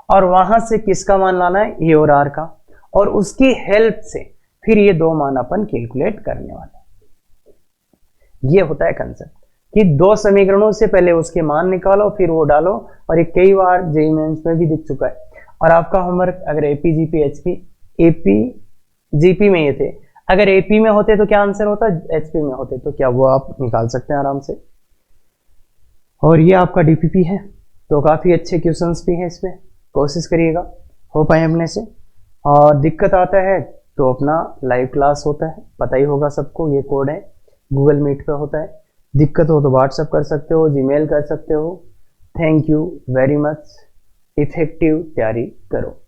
S1: और वहां से किसका मान लाना है, ए और आर का, और उसकी हेल्प से फिर ये 2 मान अपन कैलकुलेट करने वाले हैं। ये होता है कंसेप्ट कि 2 समीकरणों से पहले उसके मान निकालो फिर वो डालो, और ये कई बार जेईई मेंस में भी दिख चुका है। और आपका होमवर्क अगर AP GP HP, AP GP में ये थे, अगर एपी में होते तो क्या आंसर होता, एचपी में होते तो क्या, वो आप निकाल सकते हैं आराम से। और ये आपका डीपीपी है, तो काफी अच्छे क्वेश्चंस भी हैं इसमें, कोशिश करिएगा हो पाए अपने से। और दिक्कत आता है तो अपना लाइव क्लास होता है, पता ही होगा सबको, ये कोड है गूगल मीट पे होता है। दिक्कत हो तो व्हाट्सएप कर सकते हो, जीमेल कर सकते हो। Thank you very much. Effective तैयारी करो।